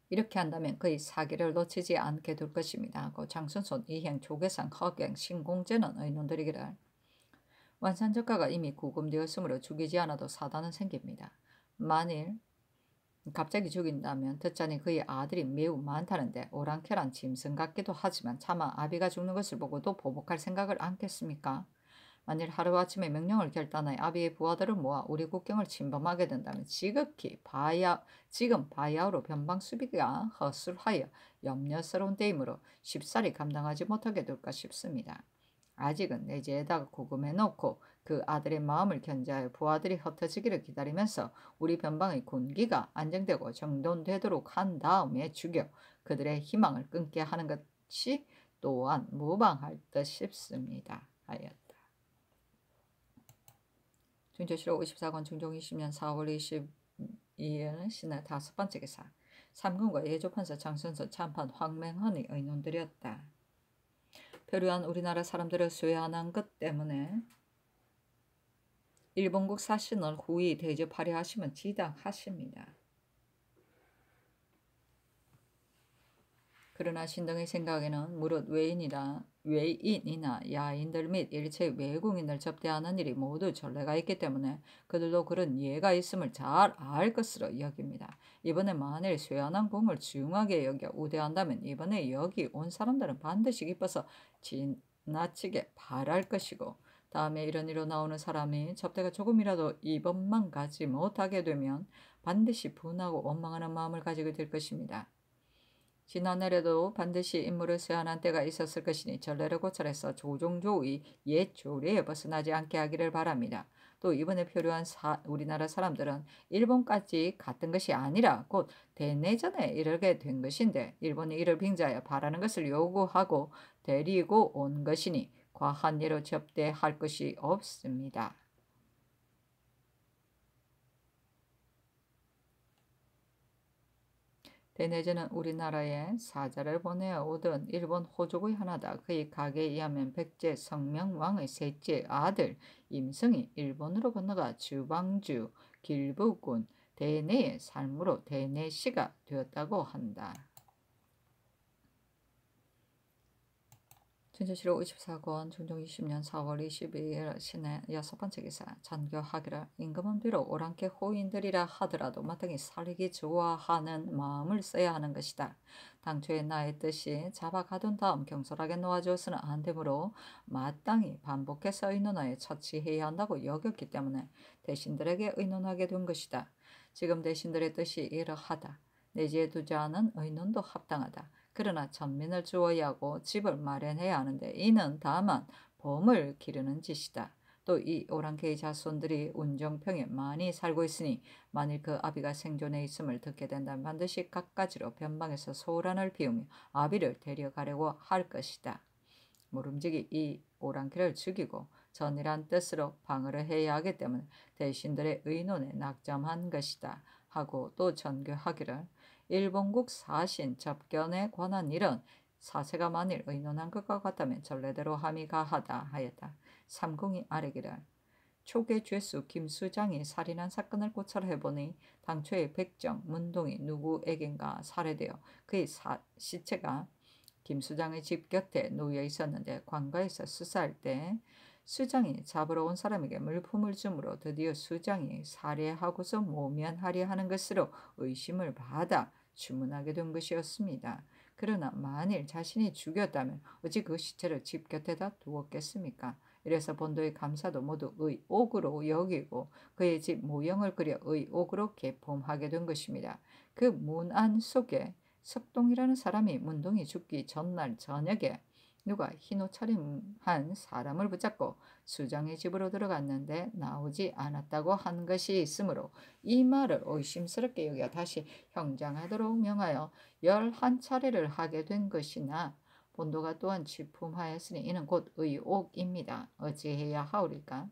이렇게 한다면 그의 사기를 놓치지 않게 될 것입니다. 하고 장순손, 이행, 조계상, 허갱, 신공제는 의논드리기를 완산적가가 이미 구금되었으므로 죽이지 않아도 사단은 생깁니다. 만일 갑자기 죽인다면 듣자니 그의 아들이 매우 많다는데 오랑캐란 짐승 같기도 하지만 차마 아비가 죽는 것을 보고도 보복할 생각을 않겠습니까? 만일 하루아침에 명령을 결단하여 아비의 부하들을 모아 우리 국경을 침범하게 된다면 지금 바야흐로 변방 수비가 허술하여 염려스러운 때이므로 쉽사리 감당하지 못하게 될까 싶습니다. 아직은 내지에다가 구금해놓고 그 아들의 마음을 견제하여 부하들이 흩어지기를 기다리면서 우리 변방의 군기가 안정되고 정돈되도록 한 다음에 죽여 그들의 희망을 끊게 하는 것이 또한 무방할 듯 싶습니다. 하였다. 중조실록 54권 중종 20년 4월 22일 신의 다섯 번째 기사 삼군과 예조판사 장순서 참판 황맹헌이 의논드렸다. 표류한 우리나라 사람들을 수해하는 것 때문에 일본국 사신을 후이 대접하려 하시면 지당하십니다. 그러나 신등의 생각에는 무릇 외인이나 야인들 및 일체 외국인을 접대하는 일이 모두 전례가 있기 때문에 그들도 그런 예가 있음을 잘 알 것으로 여깁니다. 이번에 만일 쇠한한 공을 중하게 여겨 우대한다면 이번에 여기 온 사람들은 반드시 기뻐서 지나치게 바랄 것이고 다음에 이런 일로 나오는 사람이 접대가 조금이라도 이번만 가지 못하게 되면 반드시 분하고 원망하는 마음을 가지게 될 것입니다. 지난해에도 반드시 임무를 수행하는 때가 있었을 것이니 전례를 고찰해서 조종조의 옛 조례에 벗어나지 않게 하기를 바랍니다. 또 이번에 표류한 우리나라 사람들은 일본까지 갔던 것이 아니라 곧 대내전에 이르게 된 것인데 일본이 이를 빙자하여 바라는 것을 요구하고 데리고 온 것이니 과한 예로 접대할 것이 없습니다. 대내전은 우리나라에 사자를 보내어 오던 일본 호족의 하나다. 그의 가계에 의하면 백제 성명왕의 셋째 아들 임승이 일본으로 건너가 주방주 길부군 대내의 삶으로 대내시가 되었다고 한다. 진주시로 54권 중종 20년 4월 22일 신의 6번째 기사 전교하기를 임금은 비록 오랑캐 호인들이라 하더라도 마땅히 살기 좋아하는 마음을 써야 하는 것이다. 당초에 나의 뜻이 잡아가둔 다음 경솔하게 놓아주어서는 안 되므로 마땅히 반복해서 의논하여 처치해야 한다고 여겼기 때문에 대신들에게 의논하게 된 것이다. 지금 대신들의 뜻이 이러하다. 내지에 두지 않은 의논도 합당하다. 그러나 전민을 주어야 하고 집을 마련해야 하는데 이는 다만 범을 기르는 짓이다. 또 이 오랑캐의 자손들이 운정평에 많이 살고 있으니 만일 그 아비가 생존해 있음을 듣게 된다면 반드시 갖가지로 변방에서 소란을 피우며 아비를 데려가려고 할 것이다. 모름지기 이 오랑캐를 죽이고 전이란 뜻으로 방어를 해야 하기 때문에 대신들의 의논에 낙점한 것이다. 하고 또 전교하기를 일본국 사신 접견에 관한 일은 사세가 만일 의논한 것과 같다면 전례대로 함이 가하다 하였다. 삼궁이 아뢰기를 초계 죄수 김수장이 살인한 사건을 고찰해보니 당초에 백정, 문동이 누구에겐가 살해되어 그의 시체가 김수장의 집 곁에 놓여 있었는데 관가에서 수사할 때 수장이 잡으러 온 사람에게 물품을 주므로 드디어 수장이 살해하고서 모면하려 하는 것으로 의심을 받아 주문하게 된 것이었습니다. 그러나 만일 자신이 죽였다면 어찌 그 시체를 집 곁에다 두었겠습니까? 이래서 본도의 감사도 모두 의옥으로 여기고 그의 집 모형을 그려 의옥으로 개폼하게 된 것입니다. 그 문안 속에 석동이라는 사람이 문동이 죽기 전날 저녁에 누가 흰 옷차림한 사람을 붙잡고 수장의 집으로 들어갔는데 나오지 않았다고 한 것이 있으므로 이 말을 의심스럽게 여겨 다시 형장하도록 명하여 11차례를 하게 된 것이나 본도가 또한 취품하였으니 이는 곧 의옥입니다. 어찌해야 하오리까?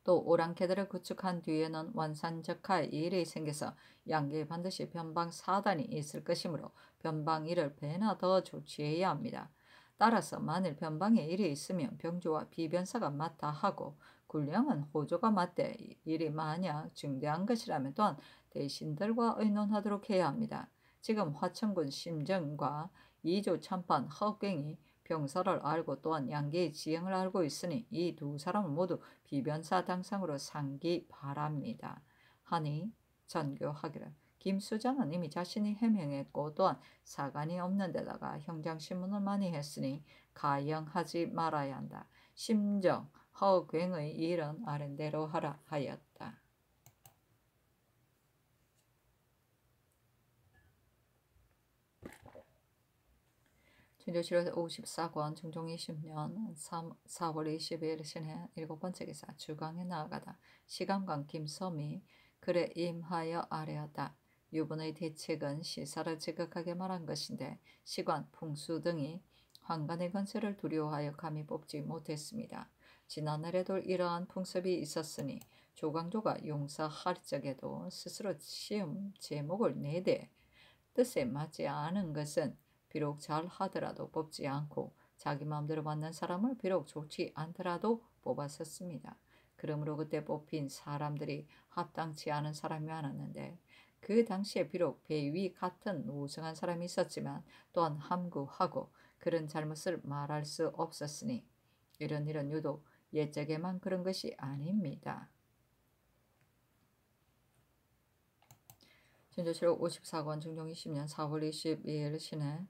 또 오랑캐들을 구축한 뒤에는 원산적할 일이 생겨서 양계에 반드시 변방 사단이 있을 것이므로 변방 일을 배나 더 조치해야 합니다. 따라서 만일 변방에 일이 있으면 병조와 비변사가 맡아 하고 굴령은 호조가 맡되 일이 만약 중대한 것이라면 또한 대신들과 의논하도록 해야 합니다. 지금 화천군 심정과 이조 참판 허갱이 병사를 알고 또한 양계의 지형을 알고 있으니 이 두 사람은 모두 비변사 당상으로 상기 바랍니다. 하니 전교하기를 김수장은 이미 자신이 해명했고 또한 사관이 없는 데다가 형장신문을 많이 했으니 가영하지 말아야 한다. 심정 허괭의 일은 아랜대로 하라 하였다. 진조실에서 54권 중종 20년 4월 22일 신해 7번째 기사 주강에 나아가다 시감관 김섬이 그래 임하여 아뢰었다. 유분의 대책은 시사를 지극하게 말한 것인데 시관, 풍수 등이 환관의 건세를 두려워하여 감히 뽑지 못했습니다. 지난날에도 이러한 풍습이 있었으니 조광조가 용서할 적에도 스스로 시험 제목을 내되 뜻에 맞지 않은 것은 비록 잘 하더라도 뽑지 않고 자기 마음대로 맞는 사람을 비록 좋지 않더라도 뽑았었습니다. 그러므로 그때 뽑힌 사람들이 합당치 않은 사람이 많았는데 그 당시에 비록 배위 같은 우승한 사람이 있었지만 또한 함구하고 그런 잘못을 말할 수 없었으니 이런 일은 유독 옛적에만 그런 것이 아닙니다. 진조실록 54권 중종 20년 4월 22일 신해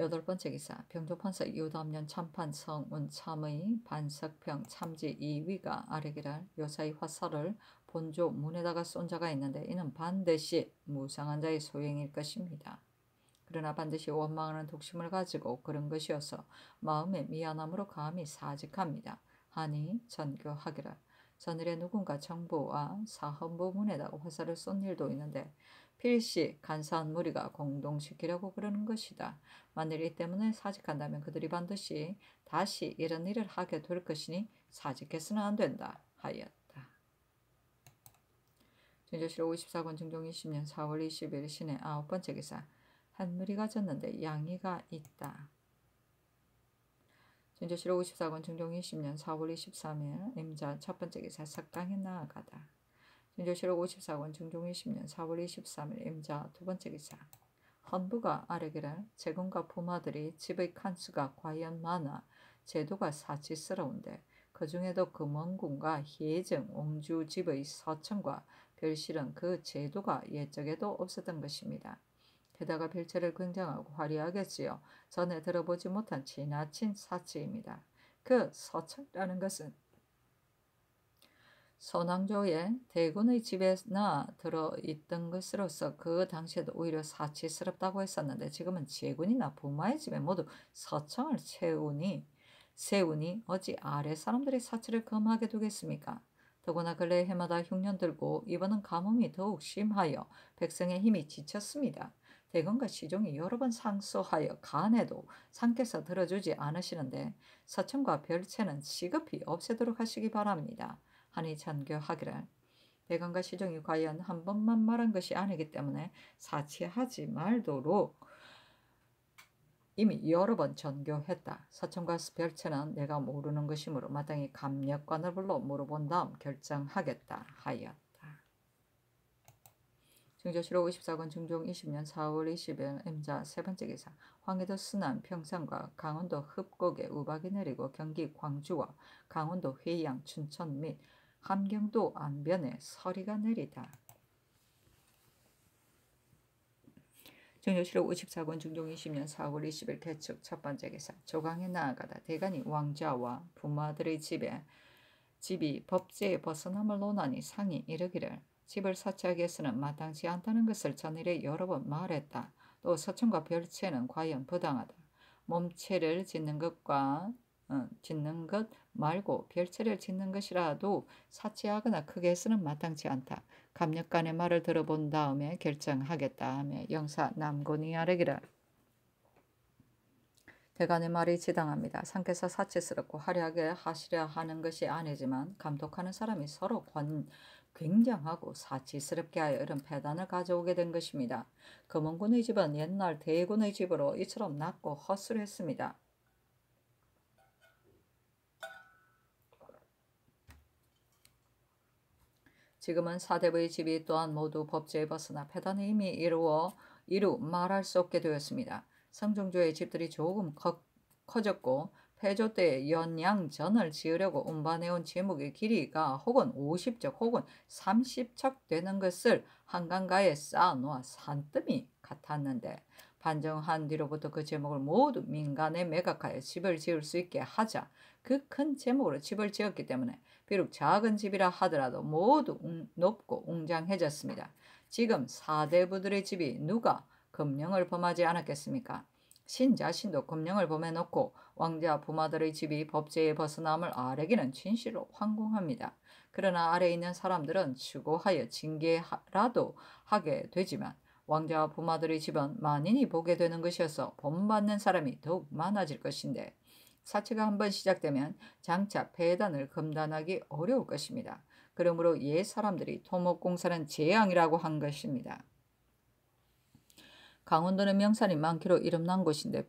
8번째 기사 병조판서 이우담년 참판 성운 참의 반석평 참지 2위가 아래기를 요사이 화살을 본조 문에다가 쏜 자가 있는데 이는 반드시 무상한 자의 소행일 것입니다. 그러나 반드시 원망하는 독심을 가지고 그런 것이어서 마음의 미안함으로 감히 사직합니다. 하니 전교하기를 전일에 누군가 정부와 사헌부 문에다가 화살을 쏜 일도 있는데 필시 간사한 무리가 공동시키려고 그러는 것이다. 만일 이 때문에 사직한다면 그들이 반드시 다시 이런 일을 하게 될 것이니 사직해서는 안 된다 하였다. 진조실록 54권 중종 20년 4월 20일 신의 9번째 기사 한 무리가 졌는데 양이가 있다. 진조실록 54권 중종 20년 4월 23일 임자 첫번째 기사 석당에 나아가다. 진조실록 54권 중종 20년 4월 23일 임자 두번째 기사 헌부가 아뢰기를 제군과 부마들이 집의 칸수가 과연 많아 제도가 사치스러운데 그 중에도 금원군과 희해정 옹주 집의 서천과 별실은 그 제도가 옛적에도 없었던 것입니다. 게다가 별채를 굉장하고 화려하게 지어 전에 들어보지 못한 지나친 사치입니다. 그 서천이라는 것은 선왕조의 대군의 집에나 들어있던 것으로서 그 당시에도 오히려 사치스럽다고 했었는데 지금은 제군이나 부마의 집에 모두 서청을 세우니 어찌 아래 사람들이 사치를 금하게 두겠습니까? 더구나 근래 해마다 흉년 들고 이번은 가뭄이 더욱 심하여 백성의 힘이 지쳤습니다. 대군과 시종이 여러 번 상소하여 간에도 상께서 들어주지 않으시는데 서청과 별채는 시급히 없애도록 하시기 바랍니다. 하니 전교하기를 대관과 시종이 과연 한 번만 말한 것이 아니기 때문에 사치하지 말도록 이미 여러 번 전교했다. 서청과 별채는 내가 모르는 것이므로 마땅히 감력관을 불러 물어본 다음 결정하겠다 하였다. 증조실록 54권 중종 20년 4월 20일 임자 세번째 기사 황해도 순안 평산과 강원도 흡곡에 우박이 내리고 경기 광주와 강원도 회양 춘천 및 함경도 안변에 서리가 내리다. 증조실록 54권 중종 20년 4월 20일 개축 첫번째 기사 조강에 나아가다 대간이 왕자와 부마들의 집이 법제에 벗어남을 논하니 상이 이르기를 집을 사치하게 해서는 마땅치 않다는 것을 전일에 여러 번 말했다. 또 서천과 별채는 과연 부당하다. 몸체를 짓는 것 말고 별채를 짓는 것이라도 사치하거나 크게 해서는 마땅치 않다. 감력관의 말을 들어본 다음에 결정하겠다 하며 영사 남곤이 아뢰기를 대간의 말이 지당합니다. 상께서 사치스럽고 화려하게 하시려 하는 것이 아니지만 감독하는 사람이 서로 굉장하고 사치스럽게 하여 이런 폐단을 가져오게 된 것입니다. 금원군의 집은 옛날 대군의 집으로 이처럼 낮고 허술했습니다. 지금은 사대부의 집이 또한 모두 법제에 벗어나 폐단을 이미 이루 말할 수 없게 되었습니다. 성종조의 집들이 조금 커졌고 폐조 때 연양전을 지으려고 운반해온 제목의 길이가 혹은 50척 혹은 30척 되는 것을 한강가에 쌓아놓아 산더미 같았는데 반정한 뒤로부터 그 제목을 모두 민간에 매각하여 집을 지을 수 있게 하자 그 큰 제목으로 집을 지었기 때문에 비록 작은 집이라 하더라도 모두 높고 웅장해졌습니다. 지금 사대부들의 집이 누가 금령을 범하지 않았겠습니까? 신 자신도 금령을 범해놓고 왕자 부마들의 집이 법제에 벗어남을 아뢰기는 진실로 황공합니다. 그러나 아래에 있는 사람들은 추고하여 징계라도 하게 되지만 왕자 부마들의 집은 만인이 보게 되는 것이어서 본받는 사람이 더욱 많아질 것인데 사치가 한번 시작되면 장차 폐단을 금단하기 어려울 것입니다. 그러므로 옛 사람들이 토목공사는 재앙이라고 한 것입니다. 강원도는 명산이 많기로 이름난 곳인데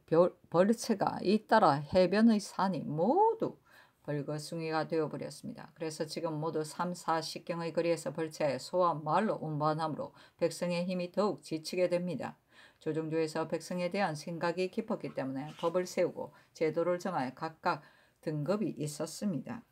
벌채가 잇따라 해변의 산이 모두 벌거숭이가 되어버렸습니다. 그래서 지금 모두 3, 40경의 거리에서 벌채에 소와 말로 운반함으로 백성의 힘이 더욱 지치게 됩니다. 조정조에서 백성에 대한 생각이 깊었기 때문에 법을 세우고 제도를 정하여 각각 등급이 있었습니다.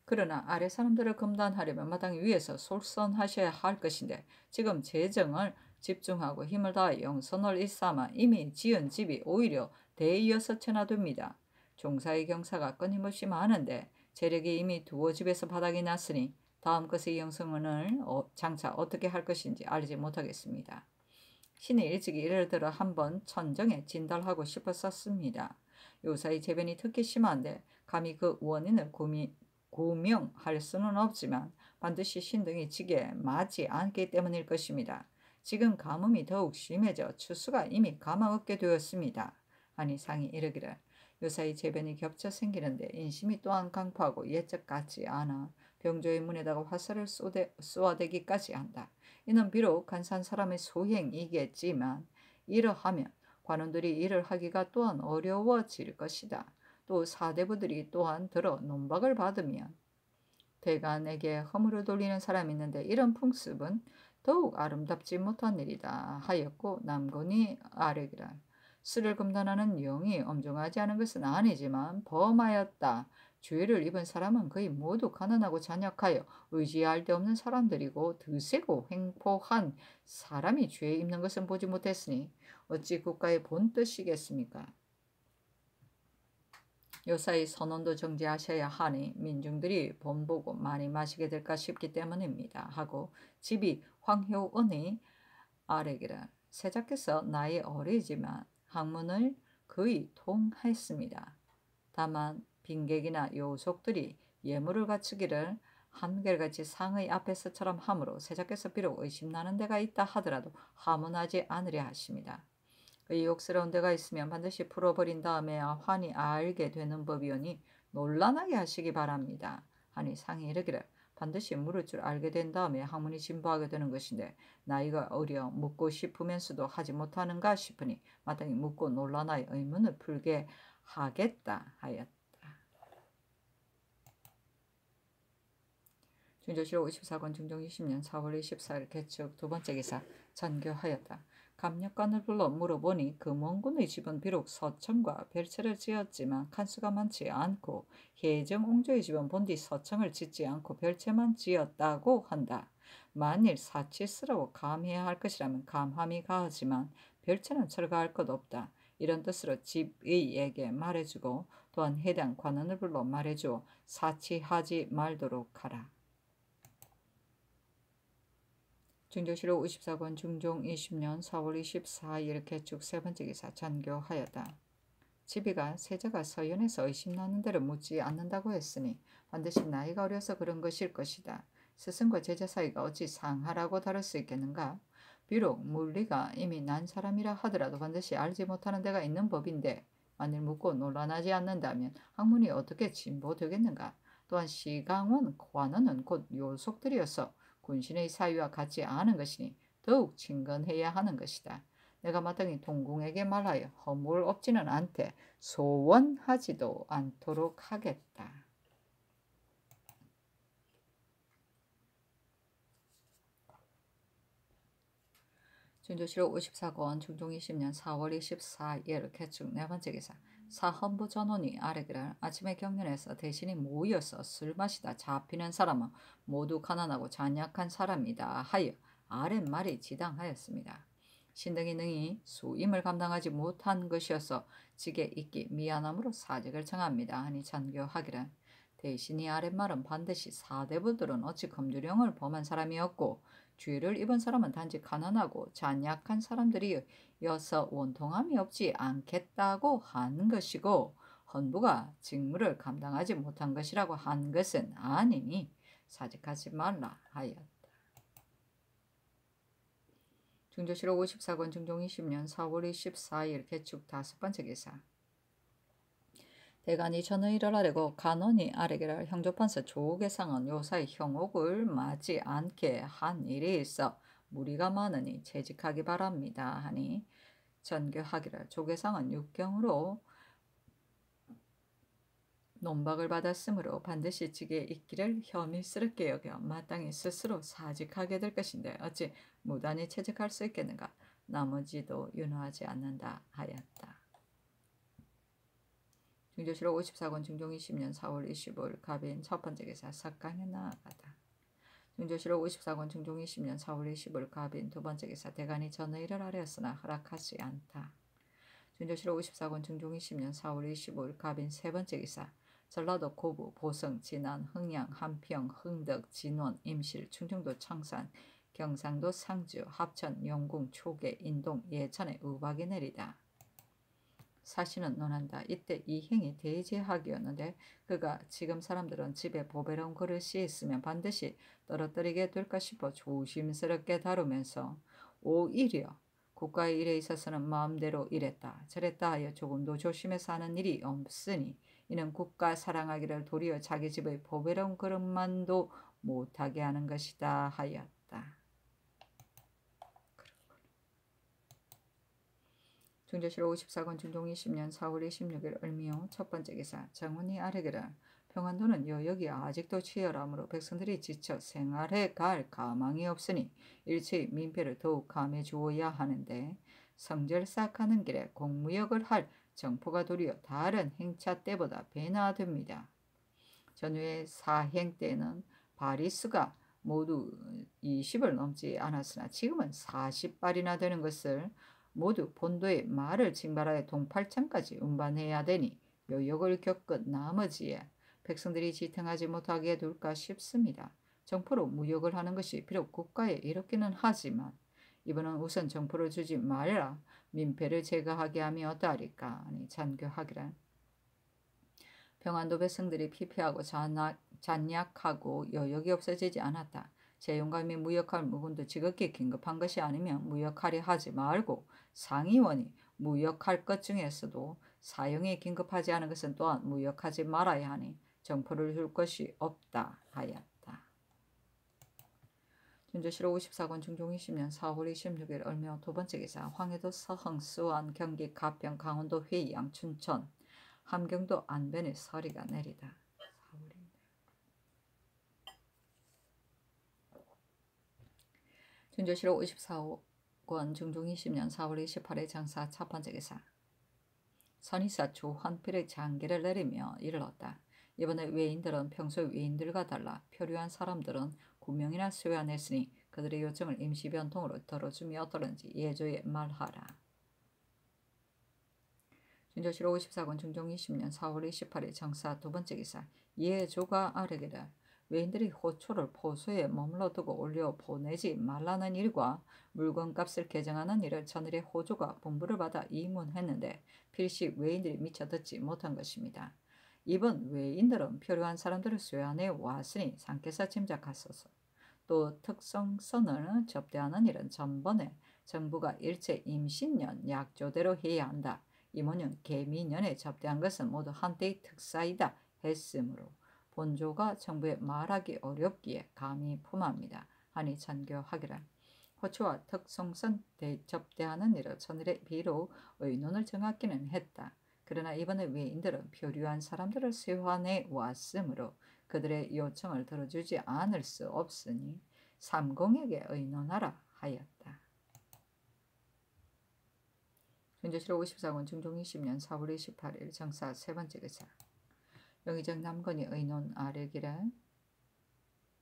그러나 아래 사람들을 금단하려면 마땅히 위에서 솔선하셔야 할 것인데 지금 재정을 집중하고 힘을 다해 영선을 일삼아 이미 지은 집이 오히려 대이어서 천하됩니다. 종사의 경사가 끊임없이 많은데 재력이 이미 두어 집에서 바닥이 났으니 다음 것의 영성을 장차 어떻게 할 것인지 알지 못하겠습니다. 신이 일찍이 이를 들어 한번 천정에 진달하고 싶었었습니다. 요사이 재변이 특히 심한데 감히 그 원인을 고명할 수는 없지만 반드시 신등이 지게 맞지 않기 때문일 것입니다. 지금 가뭄이 더욱 심해져 추수가 이미 가망없게 되었습니다. 하니 상이 이르기를 요사이 재변이 겹쳐 생기는데 인심이 또한 강포하고 예적 같지 않아 병조의 문에다가 화살을 쏘아대기까지 한다. 이는 비록 간사한 사람의 소행이겠지만 이러하면 관원들이 일을 하기가 또한 어려워질 것이다. 또 사대부들이 또한 들어 논박을 받으면 대간에게 허물을 돌리는 사람이 있는데 이런 풍습은 더욱 아름답지 못한 일이다 하였고 남곤이 아뢰기를 술을 금단하는 영이 엄중하지 않은 것은 아니지만 범하였다. 죄를 입은 사람은 거의 모두 가난하고 잔약하여 의지할 데 없는 사람들이고 드세고 횡포한 사람이 죄에 입는 것은 보지 못했으니 어찌 국가의 본뜻이겠습니까? 요사이 선언도 정지하셔야 하니 민중들이 본보고 많이 마시게 될까 싶기 때문입니다. 하고 집이 황효은의 아뢰기를 세자께서 나이 어리지만 학문을 거의 통했습니다. 다만 빈객이나 요속들이 예물을 갖추기를 한결같이 상의 앞에서처럼 하므로 세자께서 비록 의심나는 데가 있다 하더라도 하문하지 않으려 하십니다. 의욕스러운 데가 있으면 반드시 풀어버린 다음에야 환히 알게 되는 법이오니 논란하게 하시기 바랍니다. 하니 상이 이르기를 반드시 물을 줄 알게 된 다음에 학문이 진보하게 되는 것인데 나이가 어려 묻고 싶으면서도 하지 못하는가 싶으니 마땅히 묻고 논란하여 의문을 풀게 하겠다 하였다. 중조실록 54권 중종 20년 4월 24일 개축 두 번째 기사 전교하였다. 감력관을 불러 물어보니 금원군의 집은 비록 서청과 별채를 지었지만 칸수가 많지 않고 혜정옹조의 집은 본디 서청을 짓지 않고 별채만 지었다고 한다. 만일 사치스러워 감해야 할 것이라면 감함이 가하지만 별채는 철거할 것 없다. 이런 뜻으로 집의에게 말해주고 또한 해당 관원을 불러 말해주어 사치하지 말도록 하라. 중조실록 54권 중종 20년 4월 24일 개축 세 번째 기사 전교하였다. 지비가 세자가 서연에서 의심나는 대로 묻지 않는다고 했으니 반드시 나이가 어려서 그런 것일 것이다. 스승과 제자 사이가 어찌 상하라고 다를 수 있겠는가? 비록 물리가 이미 난 사람이라 하더라도 반드시 알지 못하는 데가 있는 법인데 만일 묻고 논란하지 않는다면 학문이 어떻게 진보되겠는가? 또한 시강원, 관원은 곧 요속들이어서 군신의 사위와 같지 않은 것이니 더욱 친근해야 하는 것이다. 내가 마땅히 동궁에게 말하여 허물 없지는 않되 소원하지도 않도록 하겠다. 중조실록 54권 중종 20년 4월 24일 개축 네 번째 기사 사헌부 전원이 아뢰기를 아침에 경연에서 대신이 모여서 술 마시다 잡히는 사람은 모두 가난하고 잔약한 사람이다 하여 아랫말이 지당하였습니다. 신등이 능히 수임을 감당하지 못한 것이어서 직에 있기 미안함으로 사직을 청합니다 하니 전교하기를 대신이 아랫말은 반드시 사대부들은 어찌 금주령을 범한 사람이었고 죄를 입은 사람은 단지 가난하고 잔약한 사람들이어서 원통함이 없지 않겠다고 한 것이고 헌부가 직무를 감당하지 못한 것이라고 한 것은 아니니 사직하지 말라 하였다. 중조실록 54권 중종 20년 4월 24일 개축 다섯 번째 기사 대간이 전의를 아뢰고 간원이 아뢰기를 형조판서 조계상은 요사이 형옥을 맞지 않게 한 일이 있어 무리가 많으니 재직하기 바랍니다 하니 전교하기를 조계상은 육경으로 논박을 받았으므로 반드시 직에 있기를 혐의스럽게 여겨 마땅히 스스로 사직하게 될 것인데 어찌 무단히 채직할 수 있겠는가? 나머지도 윤호하지 않는다 하였다. 중조실록 54권 중종 20년 4월 25일 갑인 첫 번째 기사 석강에 나아가다. 준조실록 54권 중종 20년 4월 20일 갑인 두 번째 기사 대간이 전의를 하려으나 허락하지 않다. 준조실록 54권 중종 20년 4월 25일 갑인 세 번째 기사 전라도 고부, 보성, 진안, 흥양, 한평, 흥덕, 진원, 임실, 충청도 청산, 경상도 상주, 합천, 영궁, 초계, 인동, 예천에 우박이 내리다. 사신은 논한다. 이때 이 행이 대제학이었는데 그가 지금 사람들은 집에 보배로운 그릇이 있으면 반드시 떨어뜨리게 될까 싶어 조심스럽게 다루면서 오히려 국가의 일에 있어서는 마음대로 이랬다 저랬다 하여 조금도 조심해서 하는 일이 없으니 이는 국가 사랑하기를 도리어 자기 집의 보배로운 그릇만도 못하게 하는 것이다 하였다. 중조실록 54권 중종 20년 4월 26일 을미호 첫 번째 기사 정훈이 아뢰기를 평안도는 여역이 아직도 치열하므로 백성들이 지쳐 생활해 갈 가망이 없으니 일체의 민폐를 더욱 감해 주어야 하는데 성절사 가는 길에 공무역을 할 정포가 도리어 다른 행차 때보다 배나 됩니다. 전후의 사행 때는 발의수가 모두 20을 넘지 않았으나 지금은 40발이나 되는 것을 모두 본도에 말을 징발하여 동팔천까지 운반해야 되니 요역을 겪은 나머지에 백성들이 지탱하지 못하게 될까 싶습니다. 정포로 무역을 하는 것이 비록 국가에 이롭기는 하지만 이번은 우선 정포를 주지 말라 민폐를 제거하게 하면 어떠하리까 하니 잔교하기를 평안도 백성들이 피폐하고 잔약하고 여역이 없어지지 않았다. 재용감이 무역할 부분도 지극히 긴급한 것이 아니면 무역하려 하지 말고 상의원이 무역할 것 중에서도 사용이 긴급하지 않은 것은 또한 무역하지 말아야 하니 정포를 줄 것이 없다 하였다. 준조실록 54권 중종 20년 4월 26일 을묘 두 번째 기사 황해도 서흥, 수원, 경기, 가평, 강원도 회양, 춘천, 함경도 안변에 서리가 내리다. 준조실록 54권 중종 20년 4월 28일 장사 첫 번째 기사 선의사 주환필의 장계를 내리며 이르렀다. 이번에 외인들은 평소 외인들과 달라 표류한 사람들은 9명이나 수여냈으니 그들의 요청을 임시 변통으로 들어주며 어떠는지 예조에 말하라. 준조실록 54권 중종 20년 4월 28일 장사 두 번째 기사 예조가 아뢰기를 외인들이 호초를 포소에 머물러 두고 올려 보내지 말라는 일과 물건값을 계정하는 일을 전일에 호조가 분부를 받아 이문했는데 필시 외인들이 미처 듣지 못한 것입니다. 이번 외인들은 표류한 사람들을 수여안에 왔으니 상께서 짐작하소서. 또 특성선을 접대하는 일은 전번에 정부가 일체 임신년 약조대로 해야 한다. 이모년 개미년에 접대한 것은 모두 한때의 특사이다 했으므로 본조가 정부에 말하기 어렵기에 감히 품합니다. 하니 잔교하기를 호초와 특성선 접대하는 일을 전일에 비록 의논을 정하기는 했다. 그러나 이번에 외인들은 표류한 사람들을 세환해 왔으므로 그들의 요청을 들어주지 않을 수 없으니 삼공에게 의논하라 하였다. 준조실록 54권 중종 20년 4월 28일 정사 세 번째 기사 영의정 남건이 의논 아뢰기를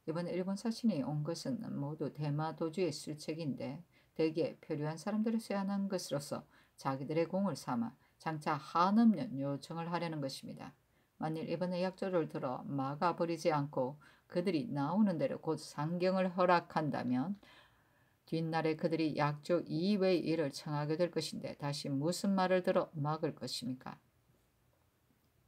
이번 일본 사신이 온 것은 모두 대마도주의 술책인데 대개 표류한 사람들을 세안한 것으로서 자기들의 공을 삼아 장차 한음년 요청을 하려는 것입니다. 만일 이번에 약조를 들어 막아버리지 않고 그들이 나오는 대로 곧 상경을 허락한다면 뒷날에 그들이 약조 이외의 일을 청하게 될 것인데 다시 무슨 말을 들어 막을 것입니까?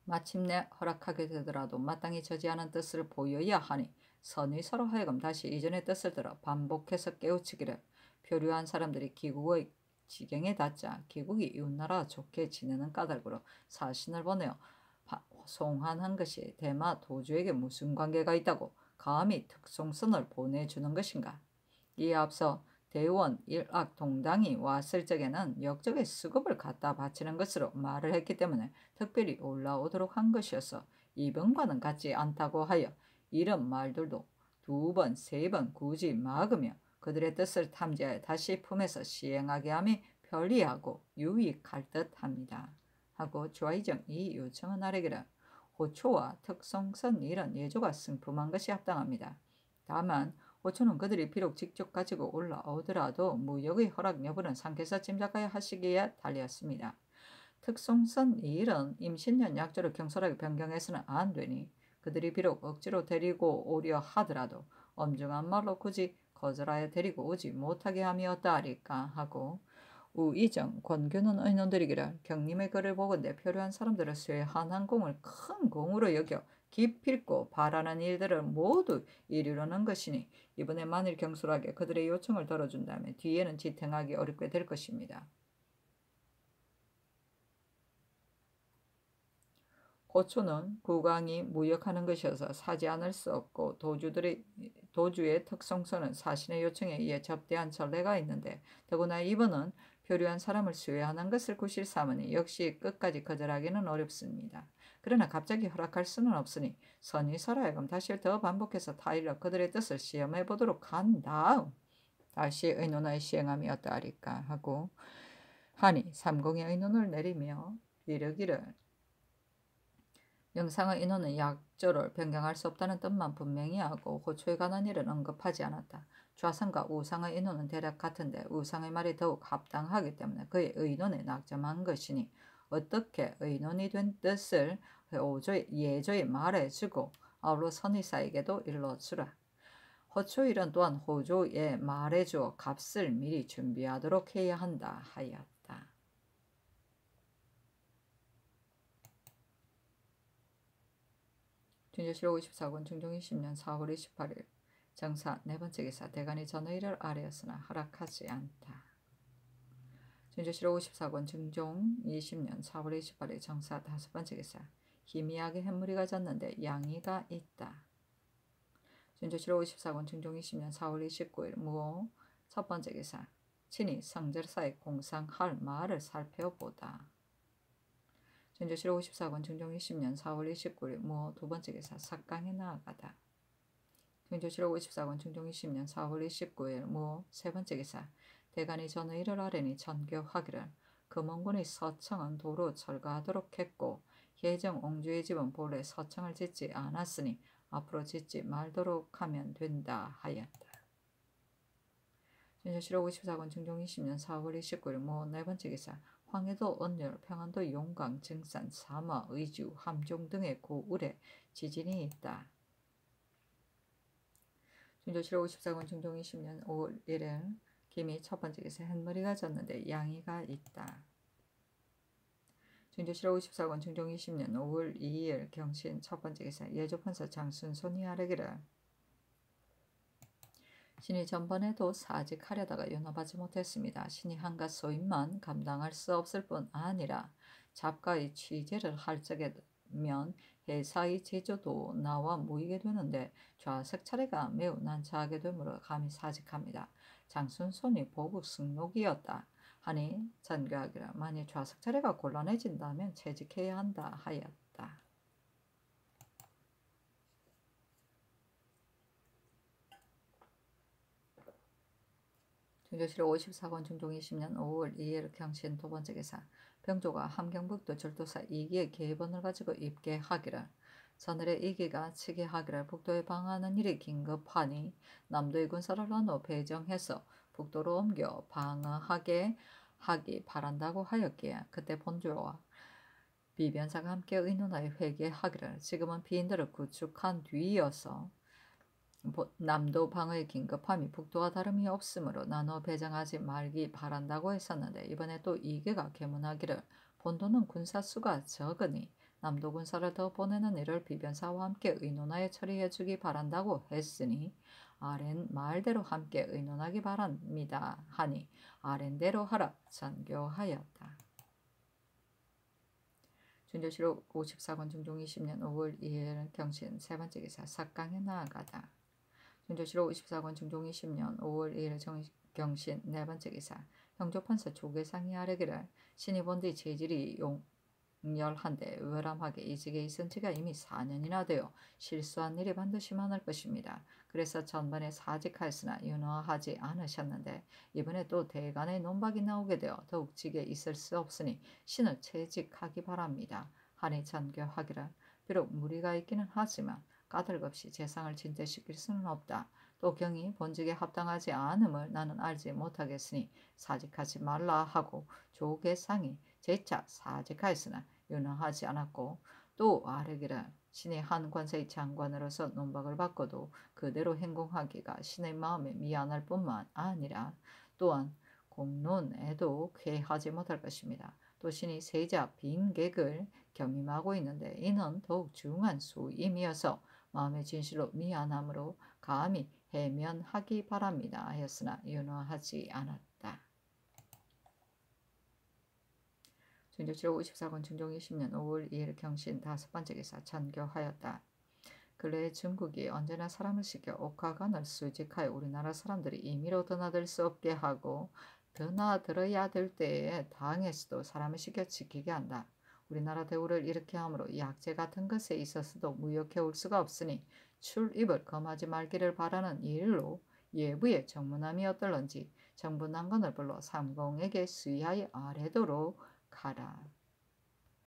마침내 허락하게 되더라도 마땅히 저지하는 뜻을 보여야 하니 선의서로 하여금 다시 이전의 뜻을 들어 반복해서 깨우치기를 표류한 사람들이 기국의 지경에 닿자 기국이 이웃나라 좋게 지내는 까닭으로 사신을 보내어 송환한 것이 대마 도주에게 무슨 관계가 있다고 감히 특송선을 보내주는 것인가? 이에 앞서 대원 일악 동당이 왔을 적에는 역적의 수급을 갖다 바치는 것으로 말을 했기 때문에 특별히 올라오도록 한 것이어서 이번과는 같지 않다고 하여 이런 말들도 2번, 3번 굳이 막으며 그들의 뜻을 탐지하여 다시 품에서 시행하게 함이 편리하고 유익할 듯합니다. 하고 주의정 이 요청은 아래기를 호초와 특성선 이런 예조가 승품한 것이 합당합니다. 다만 호초는 그들이 비록 직접 가지고 올라오더라도 무역의 허락 여부는 상께서 짐작하여 하시기에 달렸습니다. 특송선 이 일은 임신년 약조를 경솔하게 변경해서는 안 되니 그들이 비록 억지로 데리고 오려 하더라도 엄중한 말로 굳이 거절하여 데리고 오지 못하게 함이 어떠하리까 하고 우이정 권규는 의논드리기를 경님의 글을 보건대 표류한 사람들을 쇠한 항공을 큰 공으로 여겨 기필코 바라는 일들을 모두 이루려는 것이니 이번에 만일 경솔하게 그들의 요청을 들어준다면 뒤에는 지탱하기 어렵게 될 것입니다. 고초는 국왕이 무역하는 것이어서 사지 않을 수 없고 도주의 특성서는 사신의 요청에 의해 접대한 전례가 있는데 더구나 이번은 표류한 사람을 수혜하는 것을 구실 삼으니 역시 끝까지 거절하기는 어렵습니다. 그러나 갑자기 허락할 수는 없으니 선의서라 하여금 다시 더 반복해서 타일러 그들의 뜻을 시험해 보도록 한 다음 다시 의논하여 시행함이 어떠하리까 하고 하니 삼공의 의논을 내리며 이르기를 영상의 인원은 약조를 변경할 수 없다는 뜻만 분명히 하고 호초에 관한 일은 언급하지 않았다. 좌상과 우상의 인원은 대략 같은데 우상의 말이 더욱 합당하기 때문에 그의 의논에 낙점한 것이니 어떻게 의논이 된 뜻을 예조에 말해주고 아울러 선의사에게도 일러주라. 호초일은 또한 호조에 말해주어 값을 미리 준비하도록 해야 한다 하였다. 준조실 54권 중종 20년 4월 28일 정사 네번째 기사 대간이 전의를 아뢰었으나 허락하지 않다. 준조실 54권 중종 20년 4월 28일 정사 다섯번째 기사 희미하게 햇무리가 졌는데 양이가 있다. 준조실 54권 중종 20년 4월 29일 무호 첫번째 기사 친히 성절사의 공상할 말을 살펴보다. 준조실 54권 중종 20년 4월 29일 무호 두번째 기사 삭강에 나아가다. 준조실 54권 중종 20년 4월 29일 무호 세번째 기사 대간이 전의를 아뢰니 전교하기를 금원군의 서청은 도로 철거하도록 했고 혜정 옹주의 집은 본래 서청을 짓지 않았으니 앞으로 짓지 말도록 하면 된다 하였다. 준조실 54권 중종 20년 4월 29일 무호 네번째 기사 황해도 언율, 평안도 용강, 증산, 사마, 의주, 함종 등의 고을에 지진이 있다. 준조실 54권 중종 20년 5월 1일 김이 첫번째 기사 햇머리가 졌는데 양이가 있다. 준조실 54권 중종 20년 5월 2일 경신 첫번째 기사 예조판서 장순손이 아뢰기를 신이 전번에도 사직하려다가 연합하지 못했습니다. 신이 한갓 소임만 감당할 수 없을 뿐 아니라 잡가의 취재를 할 적에면 회사의 제조도 나와 모이게 되는데 좌석 차례가 매우 난처하게 되므로 감히 사직합니다. 장순손이 보부 승록이었다 하니 전교하기를 만일 좌석 차례가 곤란해진다면 채직해야 한다 하였다. 준조실 54권 중종 20년 5월 2일 경신 두번째 기사 병조가 함경북도 절도사 이기의 계번을 가지고 입계하기를 전일에 이기가 치계하기를 북도에 방하는 일이 긴급하니 남도의 군사를 나눠 배정해서 북도로 옮겨 방어하게 하기 바란다고 하였기에 그때 본조와 비변사가 함께 의논하여 회개하기를 지금은 비인들을 구축한 뒤이어서 남도 방어의 긴급함이 북도와 다름이 없으므로 나눠 배정하지 말기 바란다고 했었는데 이번에 또 이계가 계문하기를 본도는 군사수가 적으니 남도 군사를 더 보내는 일을 비변사와 함께 의논하여 처리해 주기 바란다고 했으니 아랜 말대로 함께 의논하기 바랍니다 하니 아랜대로 하라 전교하였다. 준조실 54권 중종 20년 5월 2일 경신 세번째 기사 삭강에 나아가다. 준조실 54권 중종 20년 5월 2일 경신 네번째 기사 형조판서 조계상이 아뢰기를 신이 본디 재질이 용렬한데 의월함하게 이 직에 있은 지가 이미 4년이나 되어 실수한 일이 반드시 많을 것입니다. 그래서 전번에 사직하였으나 윤허하지 않으셨는데 이번에 또 대간의 논박이 나오게 되어 더욱 직에 있을 수 없으니 신을 채직하기 바랍니다. 하니 전교하기를 비록 무리가 있기는 하지만 까닭없이 재상을 진퇴시킬 수는 없다. 또 경이 본직에 합당하지 않음을 나는 알지 못하겠으니 사직하지 말라 하고 조계상이 재차 사직하였으나 윤허하지 않았고, 또 아뢰기를 신의 한 관세의 장관으로서 논박을 받고도 그대로 행공하기가 신의 마음에 미안할 뿐만 아니라 또한 공론에도 쾌하지 못할 것입니다. 또 신이 세자 빈객을 겸임하고 있는데 이는 더욱 중한 수임이어서 마음의 진실로 미안함으로 감히 해면하기 바랍니다 하였으나 윤허하지 않았다. 중조치로 54권 중종 20년 5월 2일 경신 5번째 기사 찬교하였다. 근래에 중국이 언제나 사람을 시켜 옥화관을 수직하여 우리나라 사람들이 임의로 드나들 수 없게 하고 드나들어야 될 때에 당에서도 사람을 시켜 지키게 한다. 우리나라 대우를 이렇게 함으로 약재 같은 것에 있어서도 무역해 올 수가 없으니 출입을 금하지 말기를 바라는 일로 예부의 정문함이 어떨런지 정부 난관을 불러 삼공에게 수의하여 아뢰도록 하라.